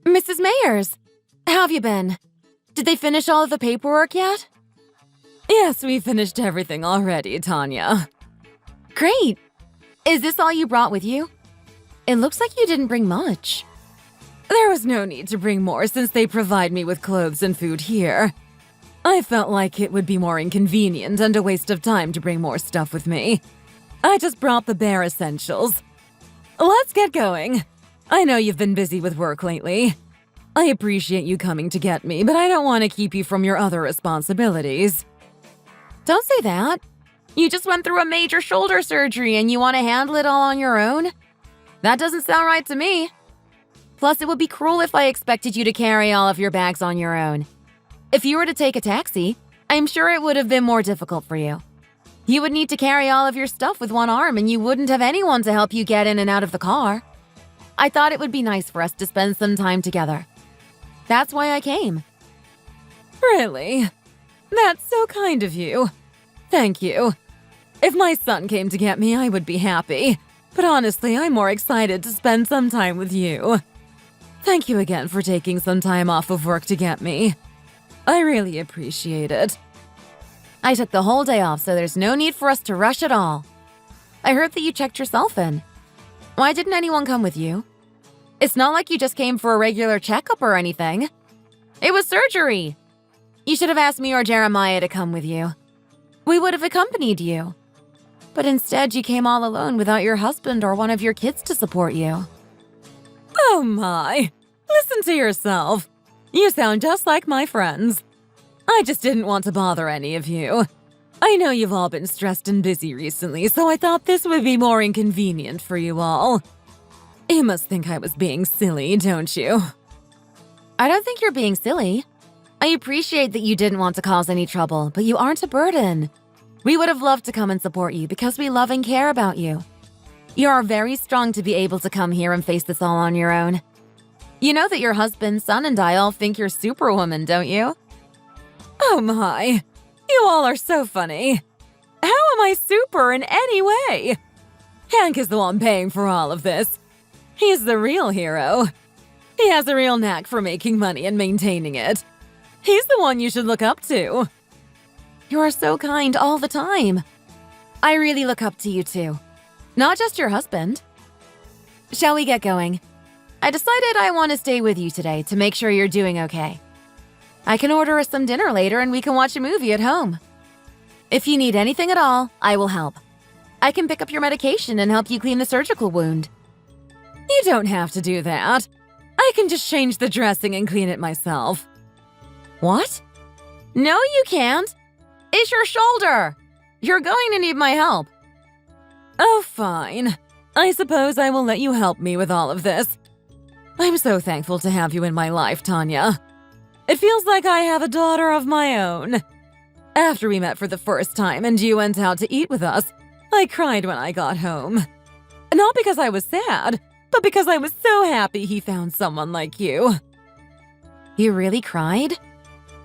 Mrs. Meyers, how have you been? Did they finish all of the paperwork yet? Yes, we finished everything already, Tanya. Great! Is this all you brought with you? It looks like you didn't bring much. There was no need to bring more since they provide me with clothes and food here. I felt like it would be more inconvenient and a waste of time to bring more stuff with me. I just brought the bare essentials. Let's get going. I know you've been busy with work lately. I appreciate you coming to get me, but I don't want to keep you from your other responsibilities. Don't say that. You just went through a major shoulder surgery and you want to handle it all on your own? That doesn't sound right to me. Plus, it would be cruel if I expected you to carry all of your bags on your own. If you were to take a taxi, I'm sure it would have been more difficult for you. You would need to carry all of your stuff with one arm and you wouldn't have anyone to help you get in and out of the car. I thought it would be nice for us to spend some time together. That's why I came. Really? That's so kind of you. Thank you. If my son came to get me, I would be happy. But honestly, I'm more excited to spend some time with you. Thank you again for taking some time off of work to get me. I really appreciate it. I took the whole day off, so there's no need for us to rush at all. I heard that you checked yourself in. Why didn't anyone come with you? It's not like you just came for a regular checkup or anything. It was surgery. You should have asked me or Jeremiah to come with you. We would have accompanied you. But instead, you came all alone without your husband or one of your kids to support you. Oh my! Listen to yourself. You sound just like my friends. I just didn't want to bother any of you. I know you've all been stressed and busy recently, so I thought this would be more inconvenient for you all. You must think I was being silly, don't you? I don't think you're being silly. I appreciate that you didn't want to cause any trouble, but you aren't a burden. We would have loved to come and support you because we love and care about you. You are very strong to be able to come here and face this all on your own. You know that your husband, son, and I all think you're Superwoman, don't you? Oh my! You all are so funny. How am I super in any way? Hank is the one paying for all of this. He's the real hero. He has a real knack for making money and maintaining it. He's the one you should look up to. You are so kind all the time. I really look up to you too. Not just your husband. Shall we get going? I decided I want to stay with you today to make sure you're doing okay. I can order us some dinner later and we can watch a movie at home. If you need anything at all, I will help. I can pick up your medication and help you clean the surgical wound. You don't have to do that. I can just change the dressing and clean it myself. What? No, you can't. It's your shoulder. You're going to need my help. Oh, fine. I suppose I will let you help me with all of this. I'm so thankful to have you in my life, Tanya. It feels like I have a daughter of my own. After we met for the first time and you went out to eat with us, I cried when I got home. Not because I was sad, but because I was so happy he found someone like you. You really cried?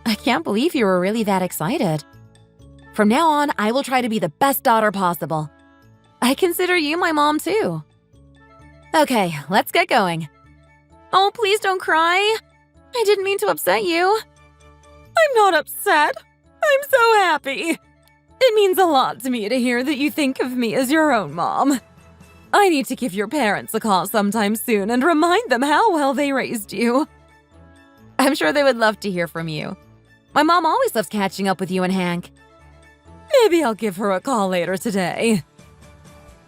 I can't believe you were really that excited. From now on, I will try to be the best daughter possible. I consider you my mom too. Okay, let's get going. Oh, please don't cry. I didn't mean to upset you. I'm not upset. I'm so happy. It means a lot to me to hear that you think of me as your own mom. I need to give your parents a call sometime soon and remind them how well they raised you. I'm sure they would love to hear from you. My mom always loves catching up with you and Hank. Maybe I'll give her a call later today.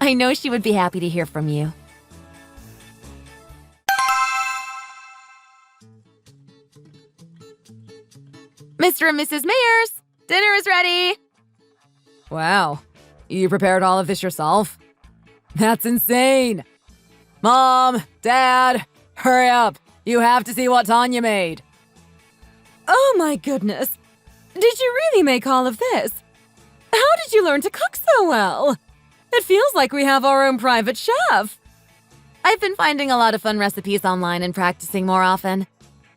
I know she would be happy to hear from you. Mr. and Mrs. Meyers, dinner is ready. Wow, you prepared all of this yourself? That's insane. Mom, Dad, hurry up. You have to see what Tanya made. Oh my goodness. Did you really make all of this? How did you learn to cook so well? It feels like we have our own private chef. I've been finding a lot of fun recipes online and practicing more often.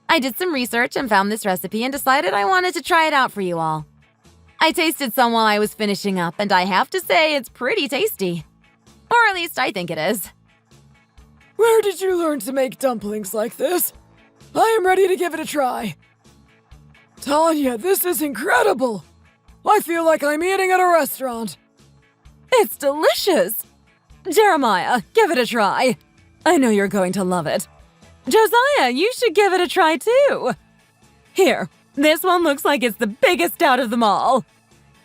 I did some research and found this recipe and decided I wanted to try it out for you all. I tasted some while I was finishing up, and I have to say it's pretty tasty. Or at least I think it is. Where did you learn to make dumplings like this? I am ready to give it a try. Tanya, this is incredible! I feel like I'm eating at a restaurant. It's delicious! Jeremiah, give it a try. I know you're going to love it. Josiah, you should give it a try too. Here, this one looks like it's the biggest out of them all.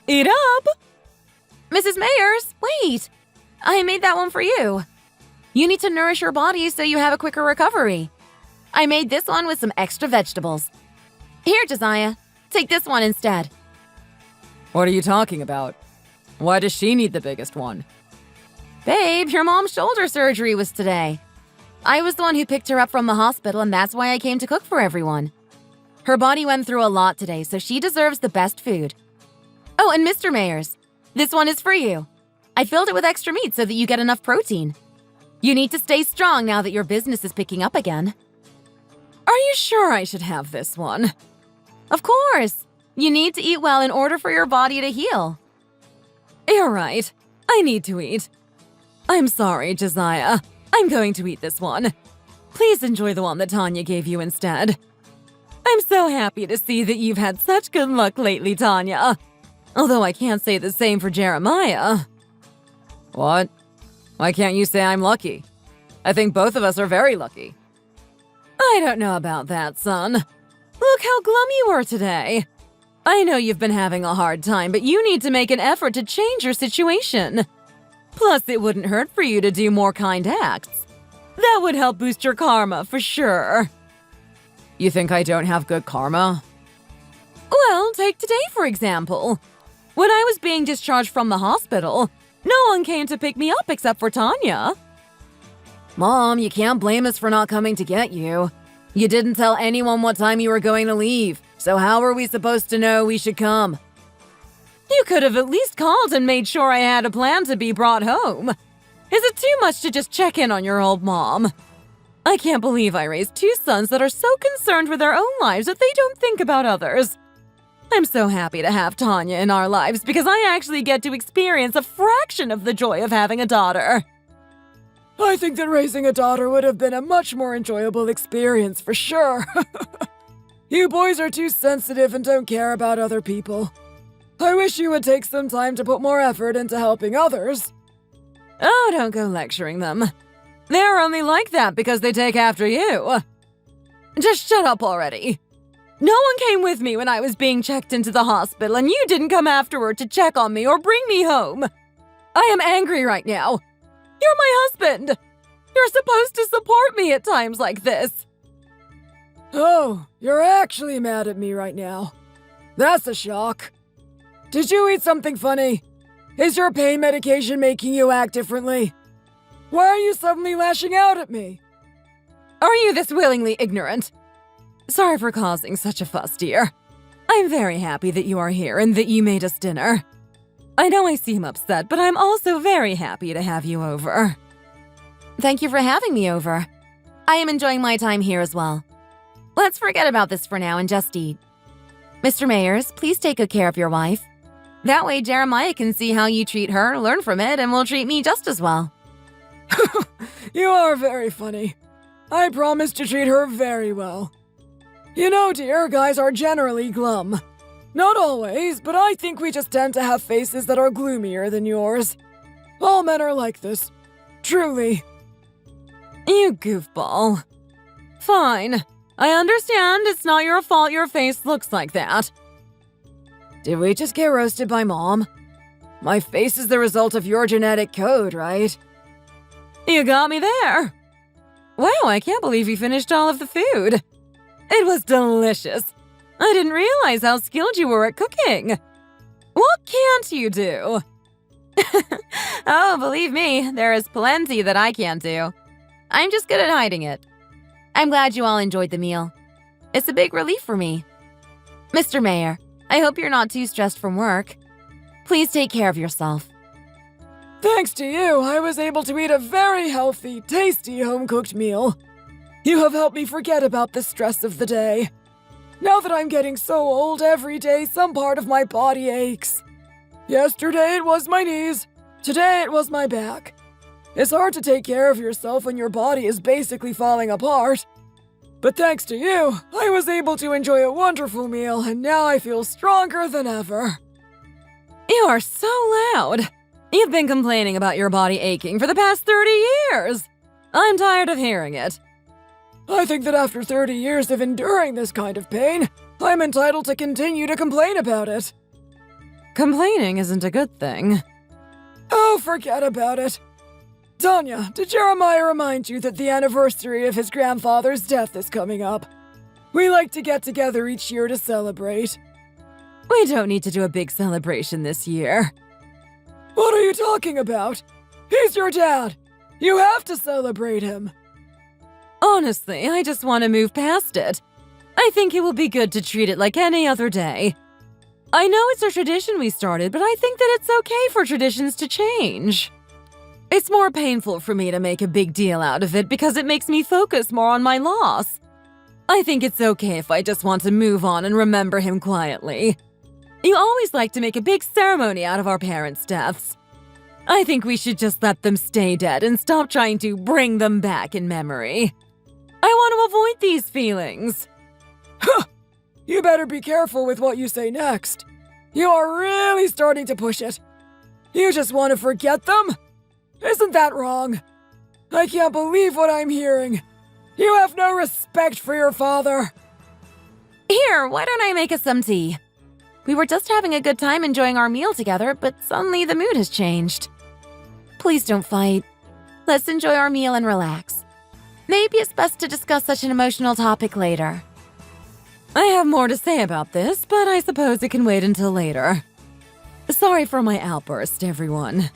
Eat up! Mrs. Meyers, wait! I made that one for you. You need to nourish your body so you have a quicker recovery. I made this one with some extra vegetables. Here, Josiah, take this one instead. What are you talking about? Why does she need the biggest one? Babe, your mom's shoulder surgery was today. I was the one who picked her up from the hospital, and that's why I came to cook for everyone. Her body went through a lot today, so she deserves the best food. Oh, and Mr. Meyers, this one is for you. I filled it with extra meat so that you get enough protein. You need to stay strong now that your business is picking up again. Are you sure I should have this one? Of course. You need to eat well in order for your body to heal. You're right. I need to eat. I'm sorry, Josiah. I'm going to eat this one. Please enjoy the one that Tanya gave you instead. I'm so happy to see that you've had such good luck lately, Tanya. Although I can't say the same for Jeremiah. What? Why can't you say I'm lucky? I think both of us are very lucky. I don't know about that, son. Look how glum you were today. I know you've been having a hard time, but you need to make an effort to change your situation. Plus, it wouldn't hurt for you to do more kind acts. That would help boost your karma, for sure. You think I don't have good karma? Well, take today, for example. When I was being discharged from the hospital, no one came to pick me up except for Tanya. Mom, you can't blame us for not coming to get you. You didn't tell anyone what time you were going to leave, so how were we supposed to know we should come? You could have at least called and made sure I had a plan to be brought home. Is it too much to just check in on your old mom? I can't believe I raised two sons that are so concerned with their own lives that they don't think about others. I'm so happy to have Tanya in our lives because I actually get to experience a fraction of the joy of having a daughter. I think that raising a daughter would have been a much more enjoyable experience for sure. You boys are too sensitive and don't care about other people. I wish you would take some time to put more effort into helping others. Oh, don't go lecturing them. They're only like that because they take after you. Just shut up already. No one came with me when I was being checked into the hospital, and you didn't come afterward to check on me or bring me home. I am angry right now. You're my husband. You're supposed to support me at times like this. Oh, you're actually mad at me right now. That's a shock. Did you eat something funny? Is your pain medication making you act differently? Why are you suddenly lashing out at me? Are you this willingly ignorant? Sorry for causing such a fuss, dear. I'm very happy that you are here and that you made us dinner. I know I seem upset, but I'm also very happy to have you over. Thank you for having me over. I am enjoying my time here as well. Let's forget about this for now and just eat. Mr. Meyers, please take good care of your wife. That way Jeremiah can see how you treat her, learn from it, and will treat me just as well. You are very funny. I promise to treat her very well. You know, dear, guys are generally glum. Not always, but I think we just tend to have faces that are gloomier than yours. All men are like this. Truly. You goofball. Fine. I understand it's not your fault your face looks like that. Did we just get roasted by Mom? My face is the result of your genetic code, right? You got me there. Wow, I can't believe you finished all of the food. It was delicious. I didn't realize how skilled you were at cooking. What can't you do? Oh, believe me, there is plenty that I can't do. I'm just good at hiding it. I'm glad you all enjoyed the meal. It's a big relief for me. Mr. Mayor, I hope you're not too stressed from work. Please take care of yourself. Thanks to you, I was able to eat a very healthy, tasty home-cooked meal. You have helped me forget about the stress of the day. Now that I'm getting so old, every day some part of my body aches. Yesterday it was my knees. Today it was my back. It's hard to take care of yourself when your body is basically falling apart. But thanks to you, I was able to enjoy a wonderful meal, and now I feel stronger than ever. You are so loud. You've been complaining about your body aching for the past 30 years. I'm tired of hearing it. I think that after 30 years of enduring this kind of pain, I'm entitled to continue to complain about it. Complaining isn't a good thing. Oh, forget about it. Tanya, did Jeremiah remind you that the anniversary of his grandfather's death is coming up? We like to get together each year to celebrate. We don't need to do a big celebration this year. What are you talking about? He's your dad. You have to celebrate him. Honestly, I just want to move past it. I think it will be good to treat it like any other day. I know it's a tradition we started, but I think that it's okay for traditions to change. It's more painful for me to make a big deal out of it because it makes me focus more on my loss. I think it's okay if I just want to move on and remember him quietly. You always like to make a big ceremony out of our parents' deaths. I think we should just let them stay dead and stop trying to bring them back in memory. I want to avoid these feelings. Huh! You better be careful with what you say next. You are really starting to push it. You just want to forget them? Isn't that wrong? I can't believe what I'm hearing. You have no respect for your father. Here, why don't I make us some tea? We were just having a good time enjoying our meal together, but suddenly the mood has changed. Please don't fight. Let's enjoy our meal and relax. Maybe it's best to discuss such an emotional topic later. I have more to say about this, but I suppose it can wait until later. Sorry for my outburst, everyone.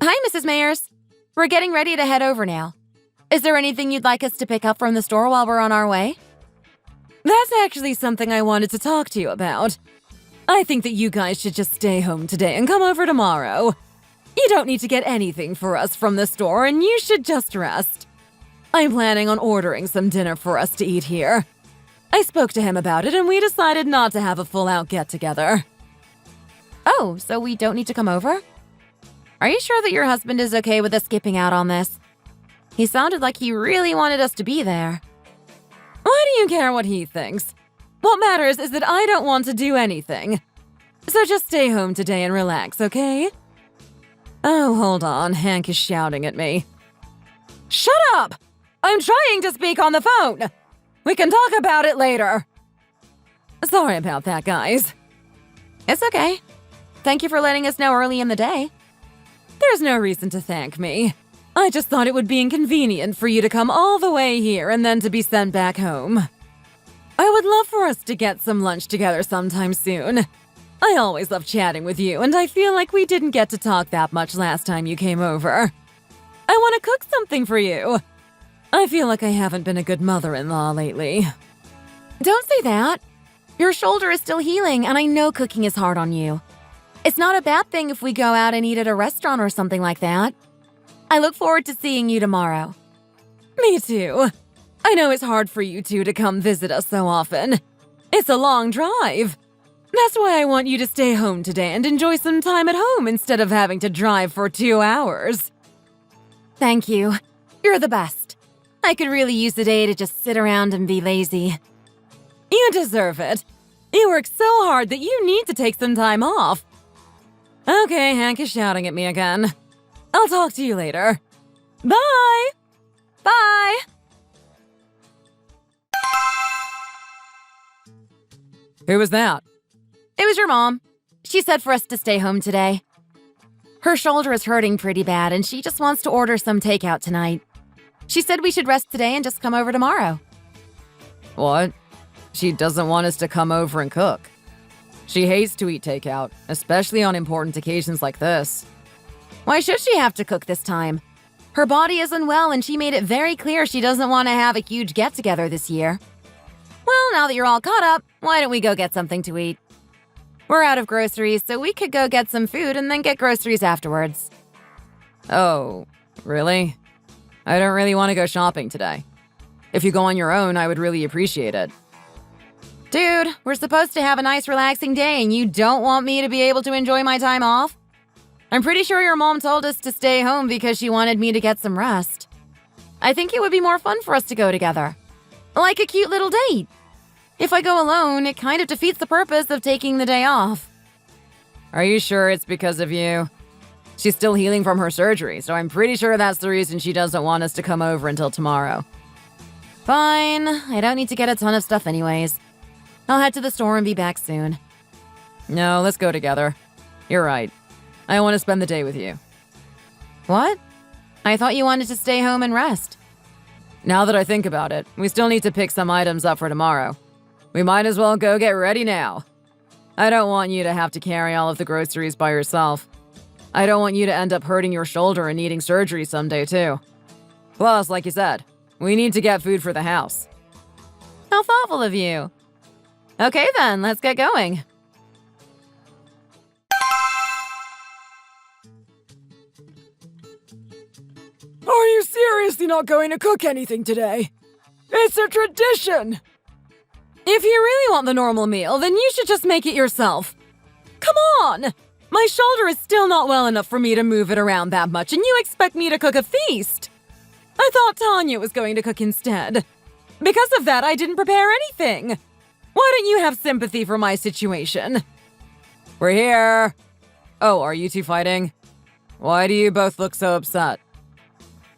Hi, Mrs. Meyers. We're getting ready to head over now. Is there anything you'd like us to pick up from the store while we're on our way? That's actually something I wanted to talk to you about. I think that you guys should just stay home today and come over tomorrow. You don't need to get anything for us from the store, and you should just rest. I'm planning on ordering some dinner for us to eat here. I spoke to him about it, and we decided not to have a full-out get-together. Oh, so we don't need to come over? Are you sure that your husband is okay with us skipping out on this? He sounded like he really wanted us to be there. Why do you care what he thinks? What matters is that I don't want to do anything. So just stay home today and relax, okay? Oh, hold on. Hank is shouting at me. Shut up! I'm trying to speak on the phone! We can talk about it later. Sorry about that, guys. It's okay. Thank you for letting us know early in the day. There's no reason to thank me. I just thought it would be inconvenient for you to come all the way here and then to be sent back home. I would love for us to get some lunch together sometime soon. I always love chatting with you, and I feel like we didn't get to talk that much last time you came over. I want to cook something for you. I feel like I haven't been a good mother-in-law lately. Don't say that. Your shoulder is still healing, and I know cooking is hard on you. It's not a bad thing if we go out and eat at a restaurant or something like that. I look forward to seeing you tomorrow. Me too. I know it's hard for you two to come visit us so often. It's a long drive. That's why I want you to stay home today and enjoy some time at home instead of having to drive for 2 hours. Thank you. You're the best. I could really use the day to just sit around and be lazy. You deserve it. You work so hard that you need to take some time off. Okay, Hank is shouting at me again. I'll talk to you later. Bye! Bye! Who was that? It was your mom. She said for us to stay home today. Her shoulder is hurting pretty bad, and she just wants to order some takeout tonight. She said we should rest today and just come over tomorrow. What? She doesn't want us to come over and cook. She hates to eat takeout, especially on important occasions like this. Why should she have to cook this time? Her body is unwell, and she made it very clear she doesn't want to have a huge get-together this year. Well, now that you're all caught up, why don't we go get something to eat? We're out of groceries, so we could go get some food and then get groceries afterwards. Oh, really? I don't really want to go shopping today. If you go on your own, I would really appreciate it. Dude, we're supposed to have a nice relaxing day and you don't want me to be able to enjoy my time off? I'm pretty sure your mom told us to stay home because she wanted me to get some rest. I think it would be more fun for us to go together. Like a cute little date. If I go alone, it kind of defeats the purpose of taking the day off. Are you sure it's because of you? She's still healing from her surgery, so I'm pretty sure that's the reason she doesn't want us to come over until tomorrow. Fine. I don't need to get a ton of stuff anyways. I'll head to the store and be back soon. No, let's go together. You're right. I want to spend the day with you. What? I thought you wanted to stay home and rest. Now that I think about it, we still need to pick some items up for tomorrow. We might as well go get ready now. I don't want you to have to carry all of the groceries by yourself. I don't want you to end up hurting your shoulder and needing surgery someday, too. Plus, like you said, we need to get food for the house. How thoughtful of you. Okay then, let's get going. Are you seriously not going to cook anything today? It's a tradition! If you really want the normal meal, then you should just make it yourself. Come on! My shoulder is still not well enough for me to move it around that much, and you expect me to cook a feast? I thought Tanya was going to cook instead. Because of that, I didn't prepare anything. Why don't you have sympathy for my situation? We're here. Oh, are you two fighting? Why do you both look so upset?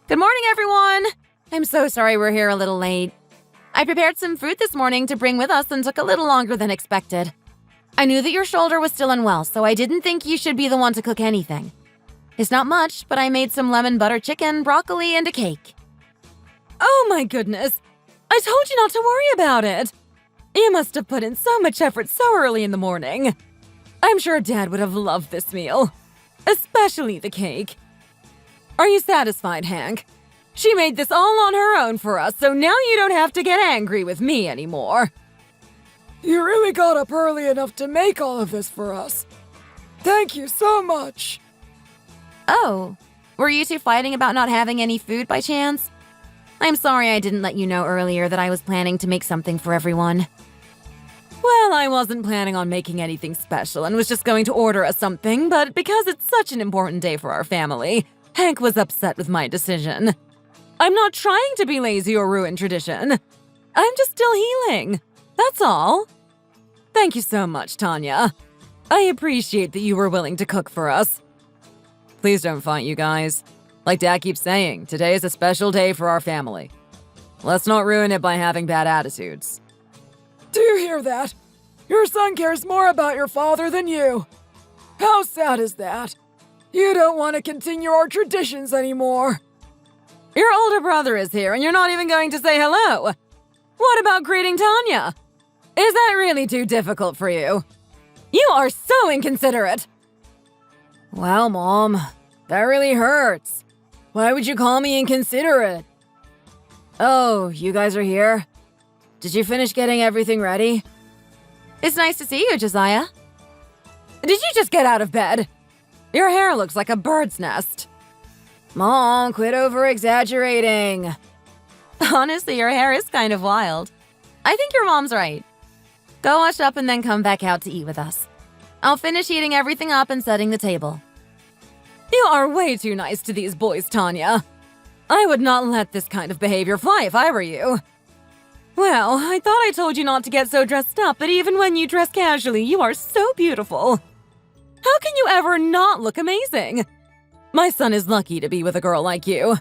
Good morning, everyone! I'm so sorry we're here a little late. I prepared some food this morning to bring with us and took a little longer than expected. I knew that your shoulder was still unwell, so I didn't think you should be the one to cook anything. It's not much, but I made some lemon butter chicken, broccoli, and a cake. Oh my goodness! I told you not to worry about it! You must have put in so much effort so early in the morning. I'm sure Dad would have loved this meal. Especially the cake. Are you satisfied, Hank? She made this all on her own for us, so now you don't have to get angry with me anymore. You really got up early enough to make all of this for us. Thank you so much. Oh, were you two fighting about not having any food by chance? I'm sorry I didn't let you know earlier that I was planning to make something for everyone. Well, I wasn't planning on making anything special and was just going to order us something, but because it's such an important day for our family, Hank was upset with my decision. I'm not trying to be lazy or ruin tradition. I'm just still healing. That's all. Thank you so much, Tanya. I appreciate that you were willing to cook for us. Please don't fight, you guys. Like Dad keeps saying, today is a special day for our family. Let's not ruin it by having bad attitudes. Do you hear that? Your son cares more about your father than you. How sad is that? You don't want to continue our traditions anymore. Your older brother is here and you're not even going to say hello. What about greeting Tanya? Is that really too difficult for you? You are so inconsiderate. Well, Mom, that really hurts. Why would you call me inconsiderate? Oh, you guys are here? Did you finish getting everything ready? It's nice to see you, Josiah. Did you just get out of bed? Your hair looks like a bird's nest. Mom, quit over-exaggerating. Honestly, your hair is kind of wild. I think your mom's right. Go wash up and then come back out to eat with us. I'll finish heating everything up and setting the table. You are way too nice to these boys, Tanya. I would not let this kind of behavior fly if I were you. Well, I thought I told you not to get so dressed up, but even when you dress casually, you are so beautiful. How can you ever not look amazing? My son is lucky to be with a girl like you.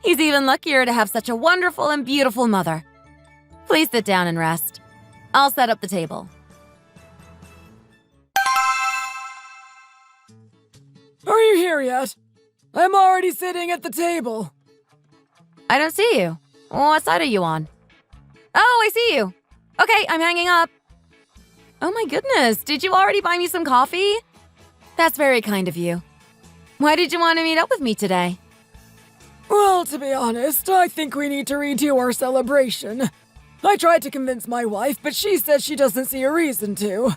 He's even luckier to have such a wonderful and beautiful mother. Please sit down and rest. I'll set up the table. Are you here yet? I'm already sitting at the table. I don't see you. What side are you on? Oh, I see you. Okay, I'm hanging up. Oh my goodness, did you already buy me some coffee? That's very kind of you. Why did you want to meet up with me today? Well, to be honest, I think we need to redo our celebration. I tried to convince my wife, but she said she doesn't see a reason to.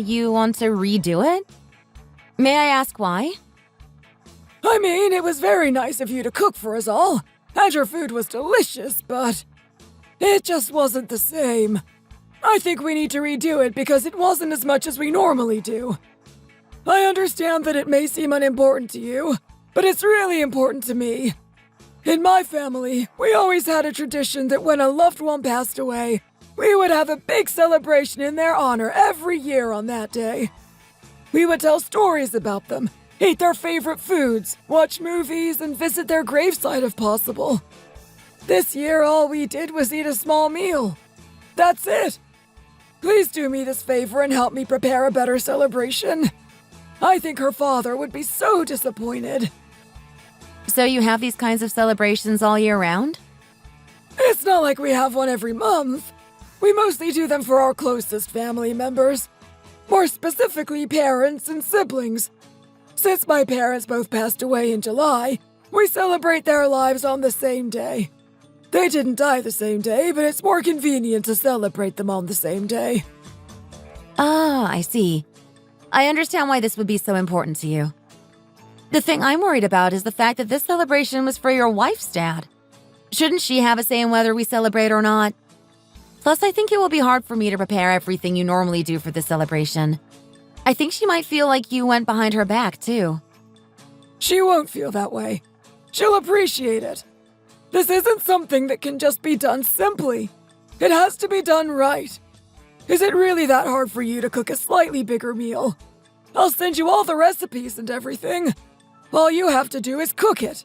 You want to redo it? May I ask why? I mean, it was very nice of you to cook for us all, and your food was delicious, but it just wasn't the same. I think we need to redo it because it wasn't as much as we normally do. I understand that it may seem unimportant to you, but it's really important to me. In my family, we always had a tradition that when a loved one passed away, we would have a big celebration in their honor every year on that day. We would tell stories about them, eat their favorite foods, watch movies, and visit their gravesite if possible. This year, all we did was eat a small meal. That's it. Please do me this favor and help me prepare a better celebration. I think her father would be so disappointed. So you have these kinds of celebrations all year round? It's not like we have one every month. We mostly do them for our closest family members. More specifically, parents and siblings. Since my parents both passed away in July, we celebrate their lives on the same day. They didn't die the same day, but it's more convenient to celebrate them on the same day. Ah, I see. I understand why this would be so important to you. The thing I'm worried about is the fact that this celebration was for your wife's dad. Shouldn't she have a say in whether we celebrate or not? Plus, I think it will be hard for me to prepare everything you normally do for this celebration. I think she might feel like you went behind her back, too. She won't feel that way. She'll appreciate it. This isn't something that can just be done simply. It has to be done right. Is it really that hard for you to cook a slightly bigger meal? I'll send you all the recipes and everything. All you have to do is cook it.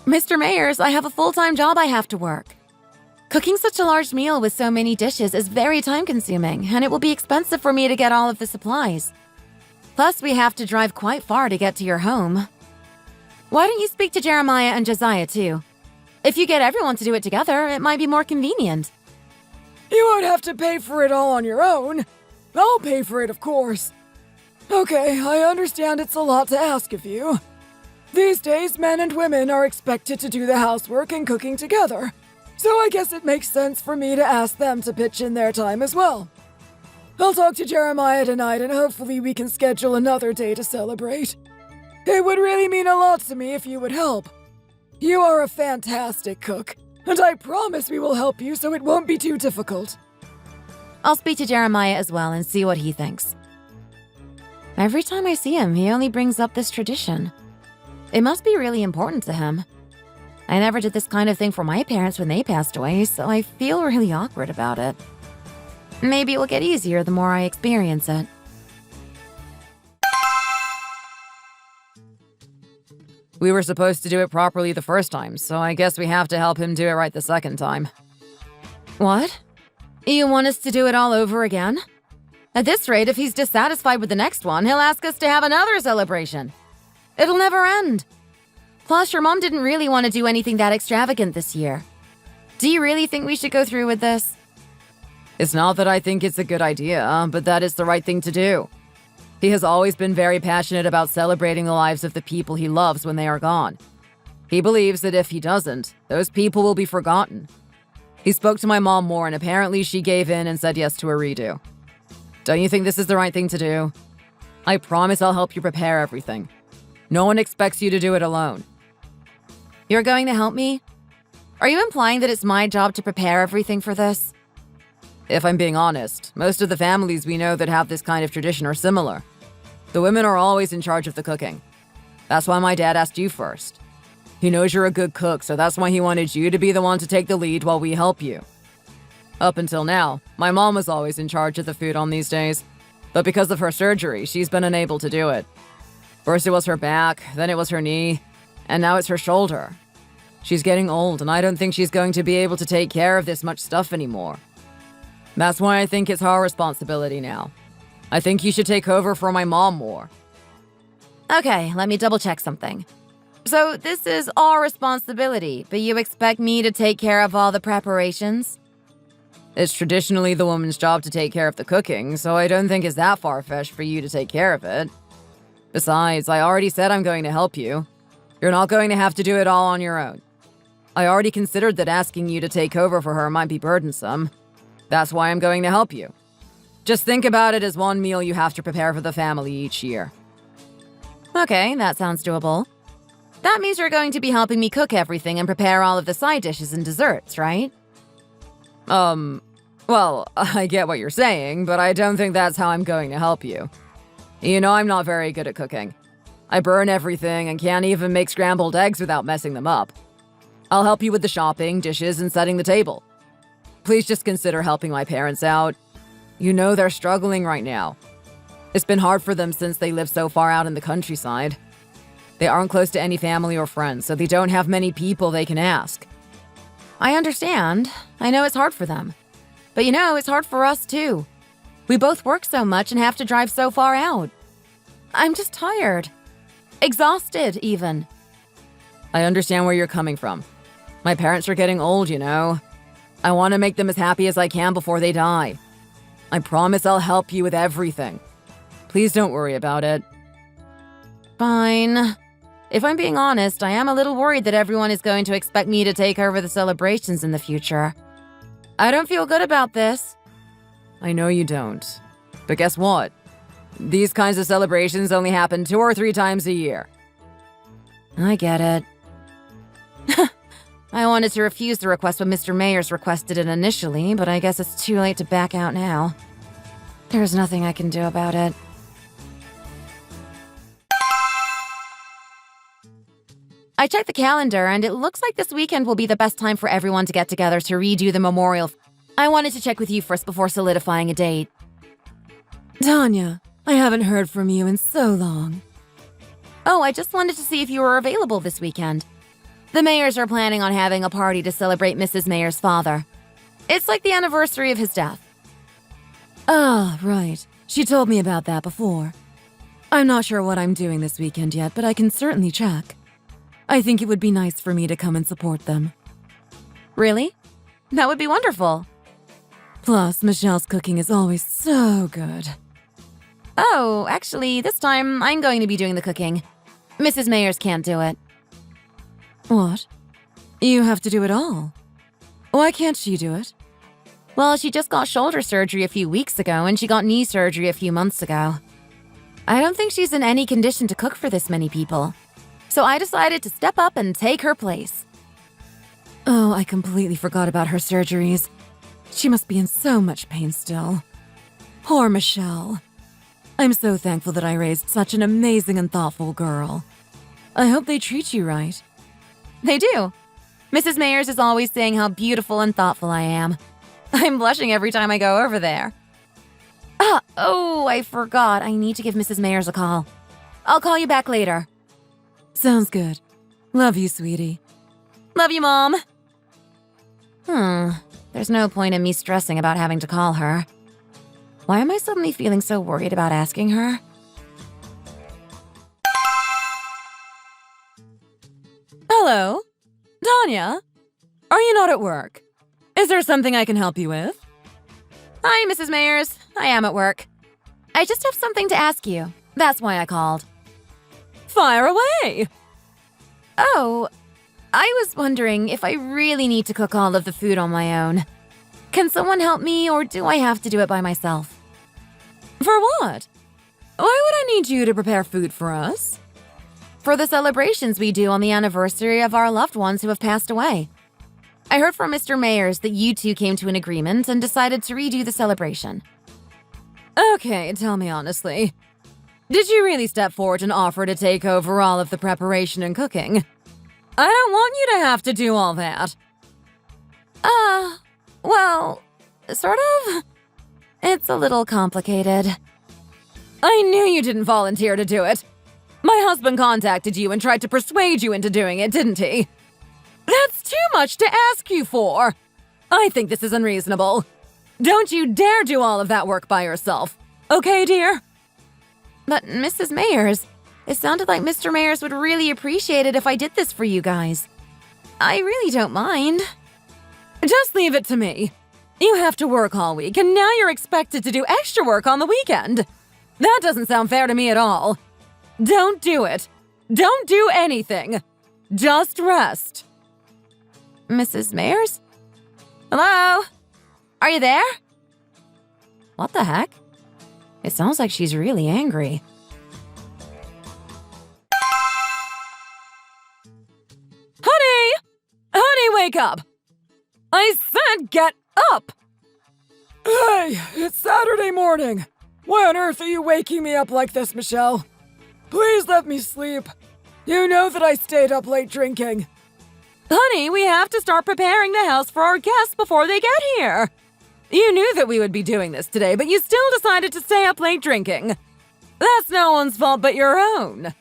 Mr. Meyers, I have a full-time job I have to work. Cooking such a large meal with so many dishes is very time-consuming, and it will be expensive for me to get all of the supplies. Plus, we have to drive quite far to get to your home. Why don't you speak to Jeremiah and Josiah, too? If you get everyone to do it together, it might be more convenient. You won't have to pay for it all on your own. I'll pay for it, of course. Okay, I understand it's a lot to ask of you. These days, men and women are expected to do the housework and cooking together. So I guess it makes sense for me to ask them to pitch in their time as well. I'll talk to Jeremiah tonight and hopefully we can schedule another day to celebrate. It would really mean a lot to me if you would help. You are a fantastic cook, and I promise we will help you so it won't be too difficult. I'll speak to Jeremiah as well and see what he thinks. Every time I see him, he only brings up this tradition. It must be really important to him. I never did this kind of thing for my parents when they passed away, so I feel really awkward about it. Maybe it will get easier the more I experience it. We were supposed to do it properly the first time, so I guess we have to help him do it right the second time. What? You want us to do it all over again? At this rate, if he's dissatisfied with the next one, he'll ask us to have another celebration. It'll never end. Plus, your mom didn't really want to do anything that extravagant this year. Do you really think we should go through with this? It's not that I think it's a good idea, but that is the right thing to do. He has always been very passionate about celebrating the lives of the people he loves when they are gone. He believes that if he doesn't, those people will be forgotten. He spoke to my mom more and apparently she gave in and said yes to a redo. Don't you think this is the right thing to do? I promise I'll help you prepare everything. No one expects you to do it alone. You're going to help me? Are you implying that it's my job to prepare everything for this? If I'm being honest, most of the families we know that have this kind of tradition are similar. The women are always in charge of the cooking. That's why my dad asked you first. He knows you're a good cook, so that's why he wanted you to be the one to take the lead while we help you. Up until now, my mom was always in charge of the food on these days, but because of her surgery, she's been unable to do it. First it was her back, then it was her knee, and now it's her shoulder. She's getting old, and I don't think she's going to be able to take care of this much stuff anymore. That's why I think it's our responsibility now. I think you should take over for my mom more. Okay, let me double-check something. So this is our responsibility, but you expect me to take care of all the preparations? It's traditionally the woman's job to take care of the cooking, so I don't think it's that far-fetched for you to take care of it. Besides, I already said I'm going to help you. You're not going to have to do it all on your own. I already considered that asking you to take over for her might be burdensome. That's why I'm going to help you. Just think about it as one meal you have to prepare for the family each year. Okay, that sounds doable. That means you're going to be helping me cook everything and prepare all of the side dishes and desserts, right? Well, I get what you're saying, but I don't think that's how I'm going to help you. You know I'm not very good at cooking. I burn everything and can't even make scrambled eggs without messing them up. I'll help you with the shopping, dishes, and setting the table. Please just consider helping my parents out. You know they're struggling right now. It's been hard for them since they live so far out in the countryside. They aren't close to any family or friends, so they don't have many people they can ask. I understand. I know it's hard for them. But you know, it's hard for us too. We both work so much and have to drive so far out. I'm just tired. Exhausted, even. I understand where you're coming from. My parents are getting old, you know. I want to make them as happy as I can before they die. I promise I'll help you with everything. Please don't worry about it. Fine. If I'm being honest, I am a little worried that everyone is going to expect me to take over the celebrations in the future. I don't feel good about this. I know you don't. But guess what? These kinds of celebrations only happen 2 or 3 times a year. I get it. I wanted to refuse the request when Mr. Meyers requested it initially, but I guess it's too late to back out now. There's nothing I can do about it. I checked the calendar, and it looks like this weekend will be the best time for everyone to get together to redo the memorial. I wanted to check with you first before solidifying a date. Tanya, I haven't heard from you in so long. Oh, I just wanted to see if you were available this weekend. The Meyers are planning on having a party to celebrate Mrs. Meyers' father. It's like the anniversary of his death. Ah, right. She told me about that before. I'm not sure what I'm doing this weekend yet, but I can certainly check. I think it would be nice for me to come and support them. Really? That would be wonderful. Plus, Michelle's cooking is always so good. Oh, actually, this time I'm going to be doing the cooking. Mrs. Meyers can't do it. What? You have to do it all? Why can't she do it? Well, she just got shoulder surgery a few weeks ago, and she got knee surgery a few months ago. I don't think she's in any condition to cook for this many people. So I decided to step up and take her place. Oh, I completely forgot about her surgeries. She must be in so much pain still. Poor Michelle. I'm so thankful that I raised such an amazing and thoughtful girl. I hope they treat you right. They do. Mrs. Meyers is always saying how beautiful and thoughtful I am. I'm blushing every time I go over there. I forgot. I need to give Mrs. Meyers a call. I'll call you back later. Sounds good. Love you, sweetie. Love you, Mom. There's no point in me stressing about having to call her. Why am I suddenly feeling so worried about asking her? Hello? Tanya? Are you not at work? Is there something I can help you with? Hi, Mrs. Meyers. I am at work. I just have something to ask you. That's why I called. Fire away! Oh, I was wondering if I really need to cook all of the food on my own. Can someone help me, or do I have to do it by myself? For what? Why would I need you to prepare food for us? For the celebrations we do on the anniversary of our loved ones who have passed away. I heard from Mr. Meyers that you two came to an agreement and decided to redo the celebration. Okay, tell me honestly. Did you really step forward and offer to take over all of the preparation and cooking? I don't want you to have to do all that. Well, sort of. It's a little complicated. I knew you didn't volunteer to do it. My husband contacted you and tried to persuade you into doing it, didn't he? That's too much to ask you for. I think this is unreasonable. Don't you dare do all of that work by yourself. Okay, dear? But Mrs. Meyers, it sounded like Mr. Meyers would really appreciate it if I did this for you guys. I really don't mind. Just leave it to me. You have to work all week, and now you're expected to do extra work on the weekend. That doesn't sound fair to me at all. Don't do it. Don't do anything. Just rest. Mrs. Meyers? Hello? Are you there? What the heck? It sounds like she's really angry. Honey! Honey, wake up! I said get up! Hey, it's Saturday morning. Why on earth are you waking me up like this, Michelle? Please let me sleep. You know that I stayed up late drinking. Honey, we have to start preparing the house for our guests before they get here. You knew that we would be doing this today, but you still decided to stay up late drinking. That's no one's fault but your own.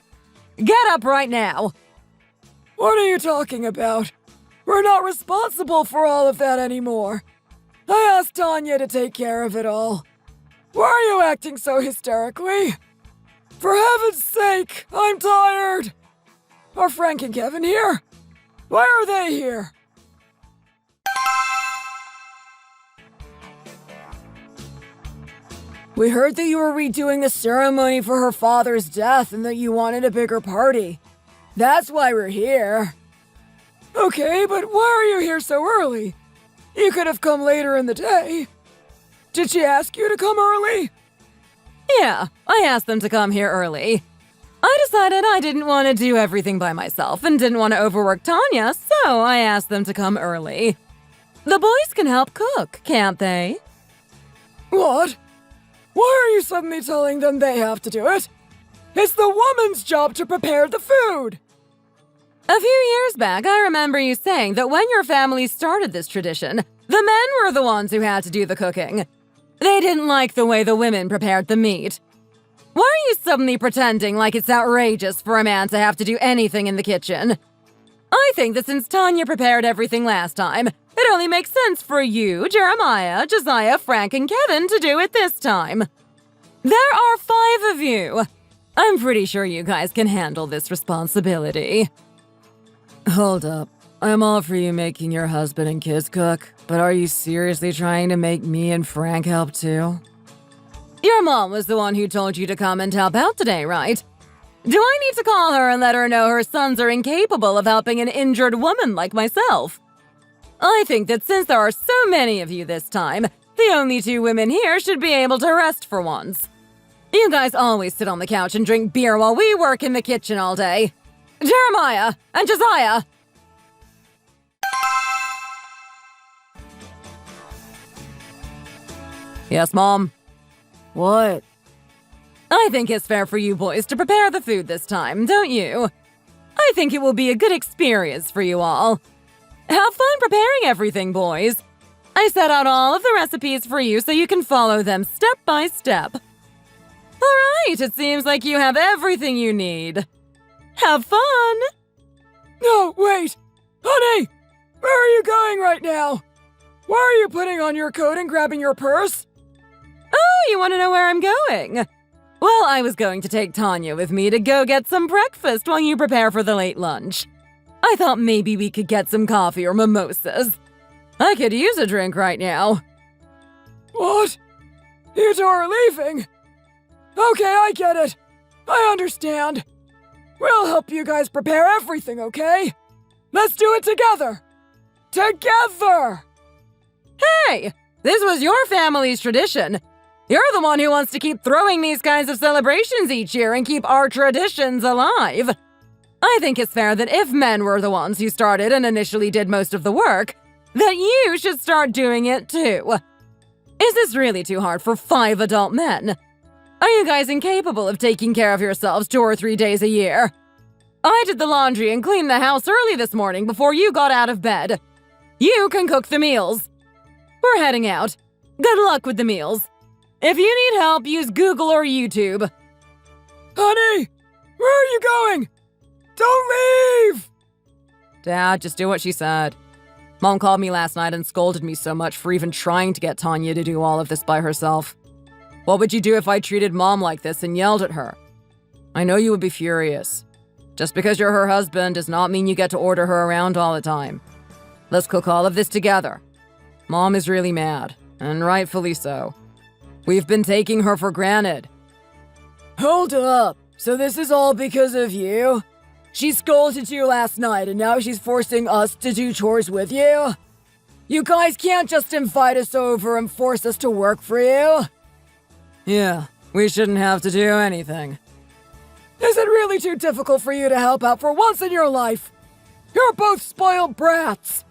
Get up right now. What are you talking about? We're not responsible for all of that anymore. I asked Tanya to take care of it all. Why are you acting so hysterically? For heaven's sake, I'm tired. Are Frank and Kevin here? Why are they here? We heard that you were redoing the ceremony for her father's death and that you wanted a bigger party. That's why we're here. Okay, but why are you here so early? You could have come later in the day. Did she ask you to come early? Yeah, I asked them to come here early. I decided I didn't want to do everything by myself and didn't want to overwork Tanya, so I asked them to come early. The boys can help cook, can't they? What? Why are you suddenly telling them they have to do it? It's the woman's job to prepare the food. A few years back, I remember you saying that when your family started this tradition, the men were the ones who had to do the cooking. They didn't like the way the women prepared the meat. Why are you suddenly pretending like it's outrageous for a man to have to do anything in the kitchen? I think that since Tanya prepared everything last time, it only makes sense for you, Jeremiah, Josiah, Frank, and Kevin to do it this time. There are 5 of you. I'm pretty sure you guys can handle this responsibility. Hold up. I'm all for you making your husband and kids cook, but are you seriously trying to make me and Frank help too? Your mom was the one who told you to come and help out today, right? Do I need to call her and let her know her sons are incapable of helping an injured woman like myself? I think that since there are so many of you this time, the only 2 women here should be able to rest for once. You guys always sit on the couch and drink beer while we work in the kitchen all day. Jeremiah and Josiah! Yes, Mom? What? I think it's fair for you boys to prepare the food this time, don't you? I think it will be a good experience for you all. Have fun preparing everything, boys. I set out all of the recipes for you so you can follow them step by step. All right, it seems like you have everything you need. Have fun! No, wait! Honey! Where are you going right now? Why are you putting on your coat and grabbing your purse? Oh, you want to know where I'm going? Well, I was going to take Tanya with me to go get some breakfast while you prepare for the late lunch. I thought maybe we could get some coffee or mimosas. I could use a drink right now. What? You 2 are leaving? Okay, I get it. I understand. We'll help you guys prepare everything, okay? Let's do it together! Together! Hey! This was your family's tradition. You're the one who wants to keep throwing these kinds of celebrations each year and keep our traditions alive. I think it's fair that if men were the ones who started and initially did most of the work, that you should start doing it too. Is this really too hard for 5 adult men? Are you guys incapable of taking care of yourselves 2 or 3 days a year? I did the laundry and cleaned the house early this morning before you got out of bed. You can cook the meals. We're heading out. Good luck with the meals. If you need help, use Google or YouTube. Honey! Where are you going? Don't leave! Dad, just do what she said. Mom called me last night and scolded me so much for even trying to get Tanya to do all of this by herself. What would you do if I treated Mom like this and yelled at her? I know you would be furious. Just because you're her husband does not mean you get to order her around all the time. Let's cook all of this together. Mom is really mad, and rightfully so. We've been taking her for granted. Hold up. So this is all because of you? She scolded you last night and now she's forcing us to do chores with you? You guys can't just invite us over and force us to work for you? Yeah, we shouldn't have to do anything. Is it really too difficult for you to help out for once in your life? You're both spoiled brats.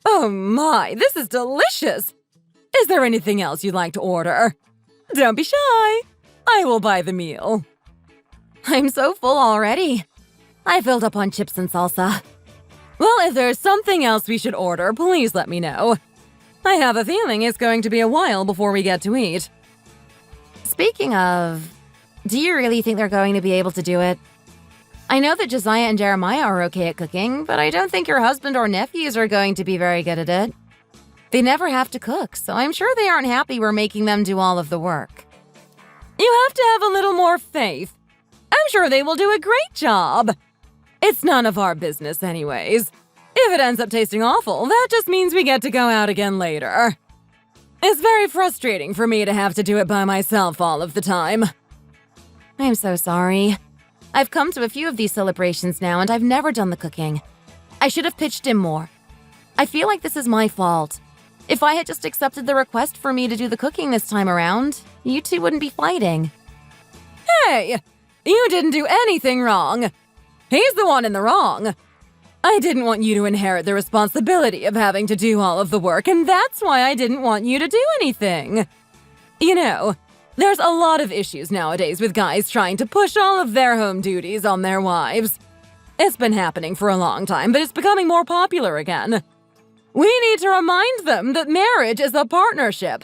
Oh my, this is delicious! Is there anything else you'd like to order? Don't be shy. I will buy the meal. I'm so full already. I filled up on chips and salsa. Well, if there's something else we should order, please let me know. I have a feeling it's going to be a while before we get to eat. Speaking of, do you really think they're going to be able to do it? I know that Josiah and Jeremiah are okay at cooking, but I don't think your husband or nephews are going to be very good at it. They never have to cook, so I'm sure they aren't happy we're making them do all of the work. You have to have a little more faith. I'm sure they will do a great job. It's none of our business anyways. If it ends up tasting awful, that just means we get to go out again later. It's very frustrating for me to have to do it by myself all of the time. I'm so sorry. I've come to a few of these celebrations now, and I've never done the cooking. I should have pitched in more. I feel like this is my fault. If I had just accepted the request for me to do the cooking this time around, you two wouldn't be fighting. Hey, you didn't do anything wrong. He's the one in the wrong. I didn't want you to inherit the responsibility of having to do all of the work, and that's why I didn't want you to do anything. You know, there's a lot of issues nowadays with guys trying to push all of their home duties on their wives. It's been happening for a long time, but it's becoming more popular again. We need to remind them that marriage is a partnership.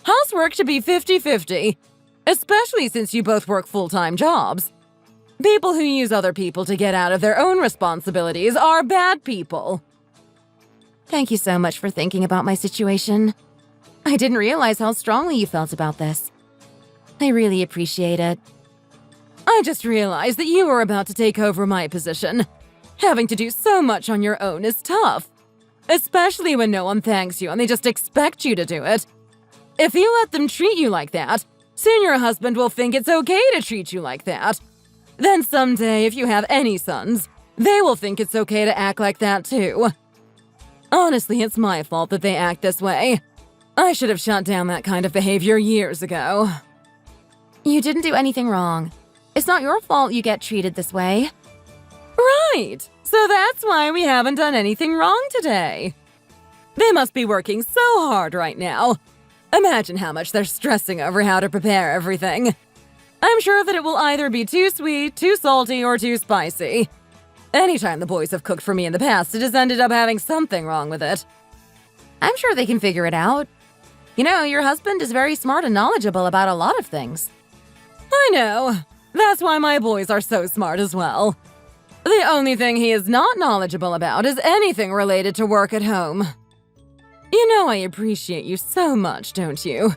Housework should be 50-50, especially since you both work full-time jobs. People who use other people to get out of their own responsibilities are bad people. Thank you so much for thinking about my situation. I didn't realize how strongly you felt about this. I really appreciate it. I just realized that you were about to take over my position. Having to do so much on your own is tough, especially when no one thanks you and they just expect you to do it. If you let them treat you like that, soon your husband will think it's okay to treat you like that. Then someday, if you have any sons, they will think it's okay to act like that too. Honestly, it's my fault that they act this way. I should have shut down that kind of behavior years ago. You didn't do anything wrong. It's not your fault you get treated this way. Right! So that's why we haven't done anything wrong today. They must be working so hard right now. Imagine how much they're stressing over how to prepare everything. I'm sure that it will either be too sweet, too salty, or too spicy. Anytime the boys have cooked for me in the past, it has ended up having something wrong with it. I'm sure they can figure it out. You know, your husband is very smart and knowledgeable about a lot of things. I know. That's why my boys are so smart as well. The only thing he is not knowledgeable about is anything related to work at home. You know I appreciate you so much, don't you?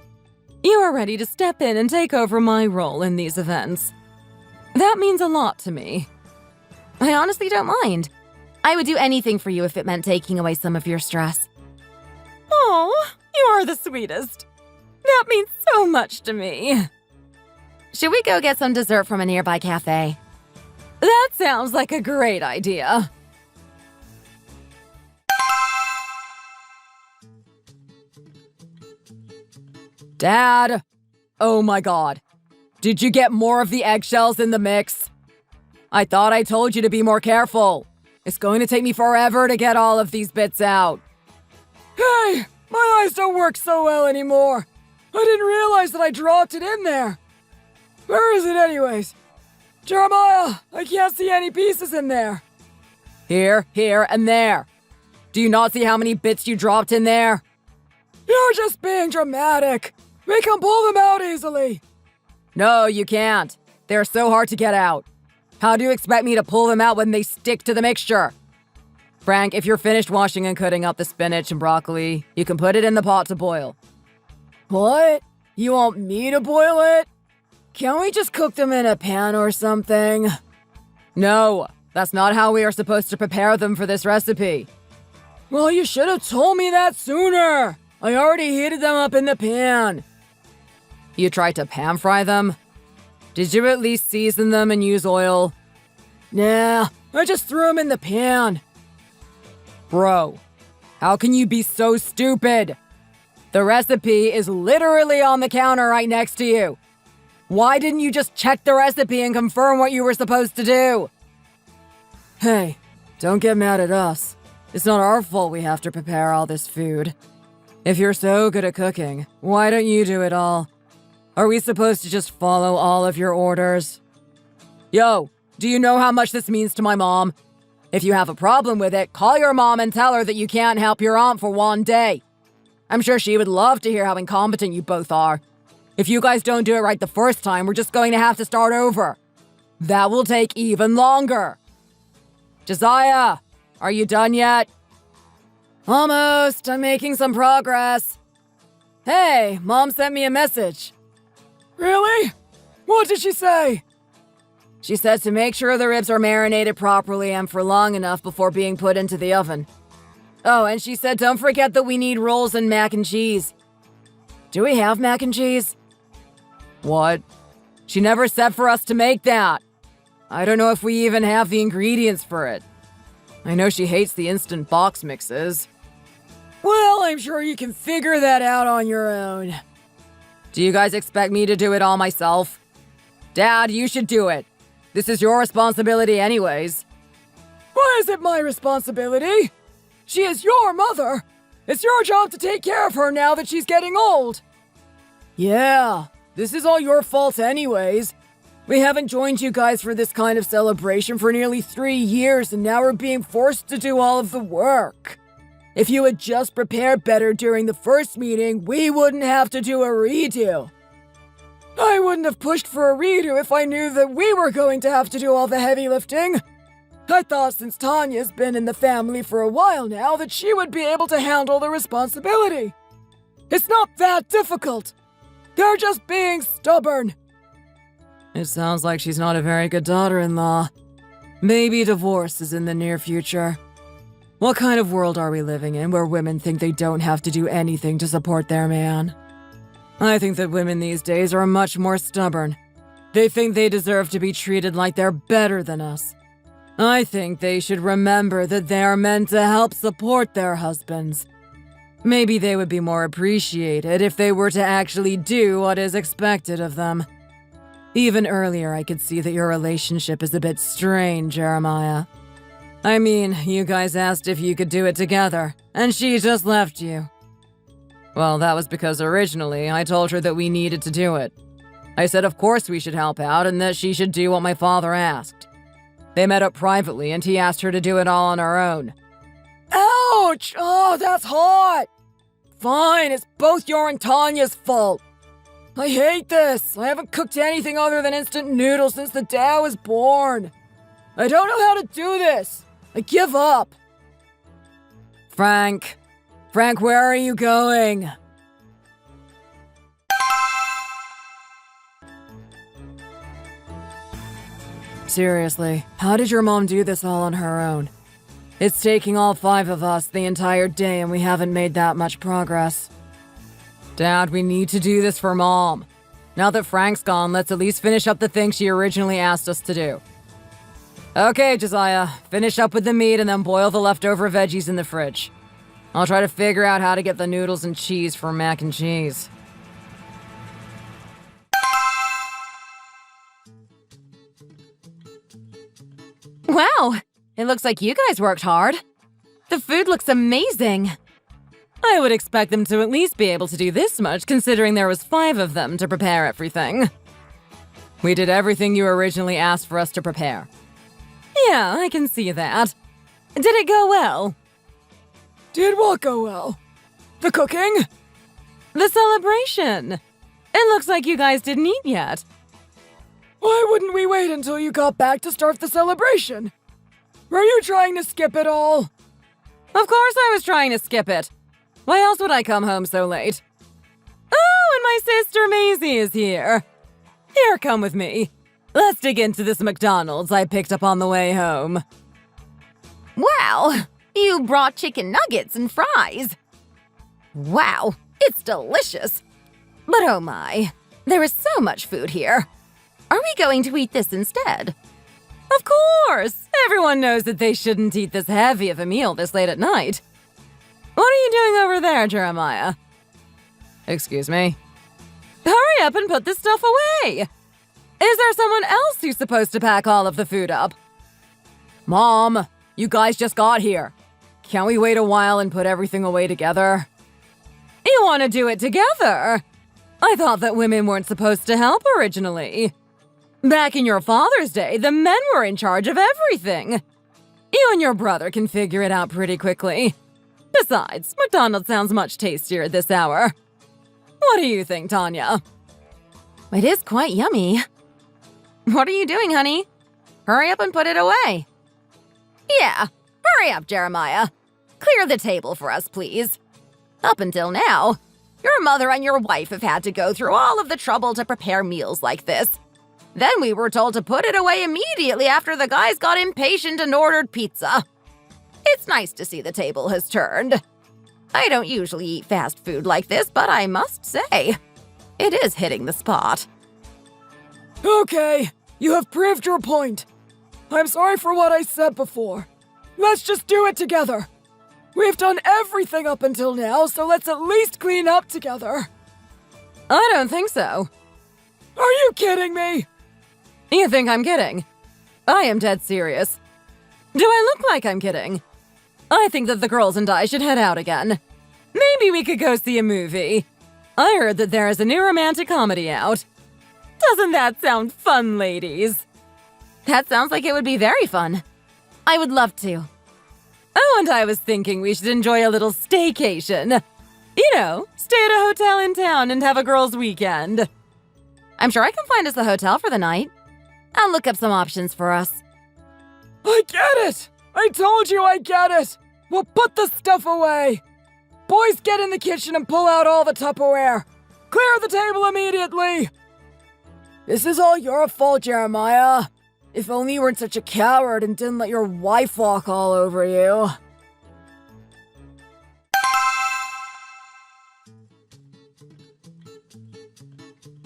You are ready to step in and take over my role in these events. That means a lot to me. I honestly don't mind. I would do anything for you if it meant taking away some of your stress. Oh, you are the sweetest. That means so much to me. Should we go get some dessert from a nearby cafe? That sounds like a great idea. Dad! Oh my god. Did you get more of the eggshells in the mix? I thought I told you to be more careful. It's going to take me forever to get all of these bits out. Hey! My eyes don't work so well anymore. I didn't realize that I dropped it in there. Where is it anyways? Jeremiah, I can't see any pieces in there. Here, and there. Do you not see how many bits you dropped in there? You're just being dramatic. We can pull them out easily. No, you can't. They're so hard to get out. How do you expect me to pull them out when they stick to the mixture? Frank, if you're finished washing and cutting up the spinach and broccoli, you can put it in the pot to boil. What? You want me to boil it? Can't we just cook them in a pan or something? No, that's not how we are supposed to prepare them for this recipe. Well, you should have told me that sooner. I already heated them up in the pan. You tried to pan fry them? Did you at least season them and use oil? Nah, I just threw them in the pan. Bro, how can you be so stupid? The recipe is literally on the counter right next to you. Why didn't you just check the recipe and confirm what you were supposed to do? Hey, don't get mad at us. It's not our fault we have to prepare all this food. If you're so good at cooking, why don't you do it all? Are we supposed to just follow all of your orders? Yo, do you know how much this means to my mom? If you have a problem with it, call your mom and tell her that you can't help your aunt for one day. I'm sure she would love to hear how incompetent you both are. If you guys don't do it right the first time, we're just going to have to start over. That will take even longer. Josiah, are you done yet? Almost. I'm making some progress. Hey, Mom sent me a message. Really? What did she say? She said to make sure the ribs are marinated properly and for long enough before being put into the oven. Oh, and she said don't forget that we need rolls and mac and cheese. Do we have mac and cheese? What? She never said for us to make that. I don't know if we even have the ingredients for it. I know she hates the instant box mixes. Well, I'm sure you can figure that out on your own. Do you guys expect me to do it all myself? Dad, you should do it. This is your responsibility anyways. Why is it my responsibility? She is your mother. It's your job to take care of her now that she's getting old. Yeah, this is all your fault anyways. We haven't joined you guys for this kind of celebration for nearly 3 years, and now we're being forced to do all of the work. If you had just prepared better during the first meeting, we wouldn't have to do a redo. I wouldn't have pushed for a redo if I knew that we were going to have to do all the heavy lifting. I thought since Tanya's been in the family for a while now that she would be able to handle the responsibility. It's not that difficult. They're just being stubborn. It sounds like she's not a very good daughter-in-law. Maybe divorce is in the near future. What kind of world are we living in where women think they don't have to do anything to support their man? I think that women these days are much more stubborn. They think they deserve to be treated like they're better than us. I think they should remember that they are meant to help support their husbands. Maybe they would be more appreciated if they were to actually do what is expected of them. Even earlier, I could see that your relationship is a bit strained, Jeremiah. I mean, you guys asked if you could do it together, and she just left you. Well, that was because originally I told her that we needed to do it. I said of course we should help out and that she should do what my father asked. They met up privately and he asked her to do it all on her own. Ouch! Oh, that's hot! Fine, it's both your and Tanya's fault. I hate this. I haven't cooked anything other than instant noodles since the day I was born. I don't know how to do this. I give up. Frank, where are you going? Seriously, how did your mom do this all on her own? It's taking all 5 of us the entire day and we haven't made that much progress. Dad, we need to do this for Mom. Now that Frank's gone, let's at least finish up the thing she originally asked us to do. Okay, Josiah, finish up with the meat and then boil the leftover veggies in the fridge. I'll try to figure out how to get the noodles and cheese for mac and cheese. Wow, it looks like you guys worked hard. The food looks amazing. I would expect them to at least be able to do this much, considering there was 5 of them to prepare everything. We did everything you originally asked for us to prepare. Yeah, I can see that. Did it go well? Did what go well? The cooking? The celebration. It looks like you guys didn't eat yet. Why wouldn't we wait until you got back to start the celebration? Were you trying to skip it all? Of course I was trying to skip it. Why else would I come home so late? Oh, and my sister Maisie is here. Here, come with me. Let's dig into this McDonald's I picked up on the way home. Wow, you brought chicken nuggets and fries. Wow, it's delicious. But oh my, there is so much food here. Are we going to eat this instead? Of course! Everyone knows that they shouldn't eat this heavy of a meal this late at night. What are you doing over there, Jeremiah? Excuse me? Hurry up and put this stuff away! Is there someone else who's supposed to pack all of the food up? Mom, you guys just got here. Can't we wait a while and put everything away together? You want to do it together? I thought that women weren't supposed to help originally. Back in your father's day, the men were in charge of everything. You and your brother can figure it out pretty quickly. Besides, McDonald's sounds much tastier at this hour. What do you think, Tanya? It is quite yummy. What are you doing, honey? Hurry up and put it away. Yeah, hurry up, Jeremiah. Clear the table for us, please. Up until now, your mother and your wife have had to go through all of the trouble to prepare meals like this. Then we were told to put it away immediately after the guys got impatient and ordered pizza. It's nice to see the table has turned. I don't usually eat fast food like this, but I must say, it is hitting the spot. Okay, you have proved your point. I'm sorry for what I said before. Let's just do it together. We've done everything up until now, so let's at least clean up together. I don't think so. Are you kidding me? You think I'm kidding? I am dead serious. Do I look like I'm kidding? I think that the girls and I should head out again. Maybe we could go see a movie. I heard that there is a new romantic comedy out. Doesn't that sound fun, ladies? That sounds like it would be very fun. I would love to. Oh, and I was thinking we should enjoy a little staycation. You know, stay at a hotel in town and have a girls' weekend. I'm sure I can find us a hotel for the night. I'll look up some options for us. I get it! I told you I get it! We'll put the stuff away! Boys, get in the kitchen and pull out all the Tupperware! Clear the table immediately! This is all your fault, Jeremiah. If only you weren't such a coward and didn't let your wife walk all over you.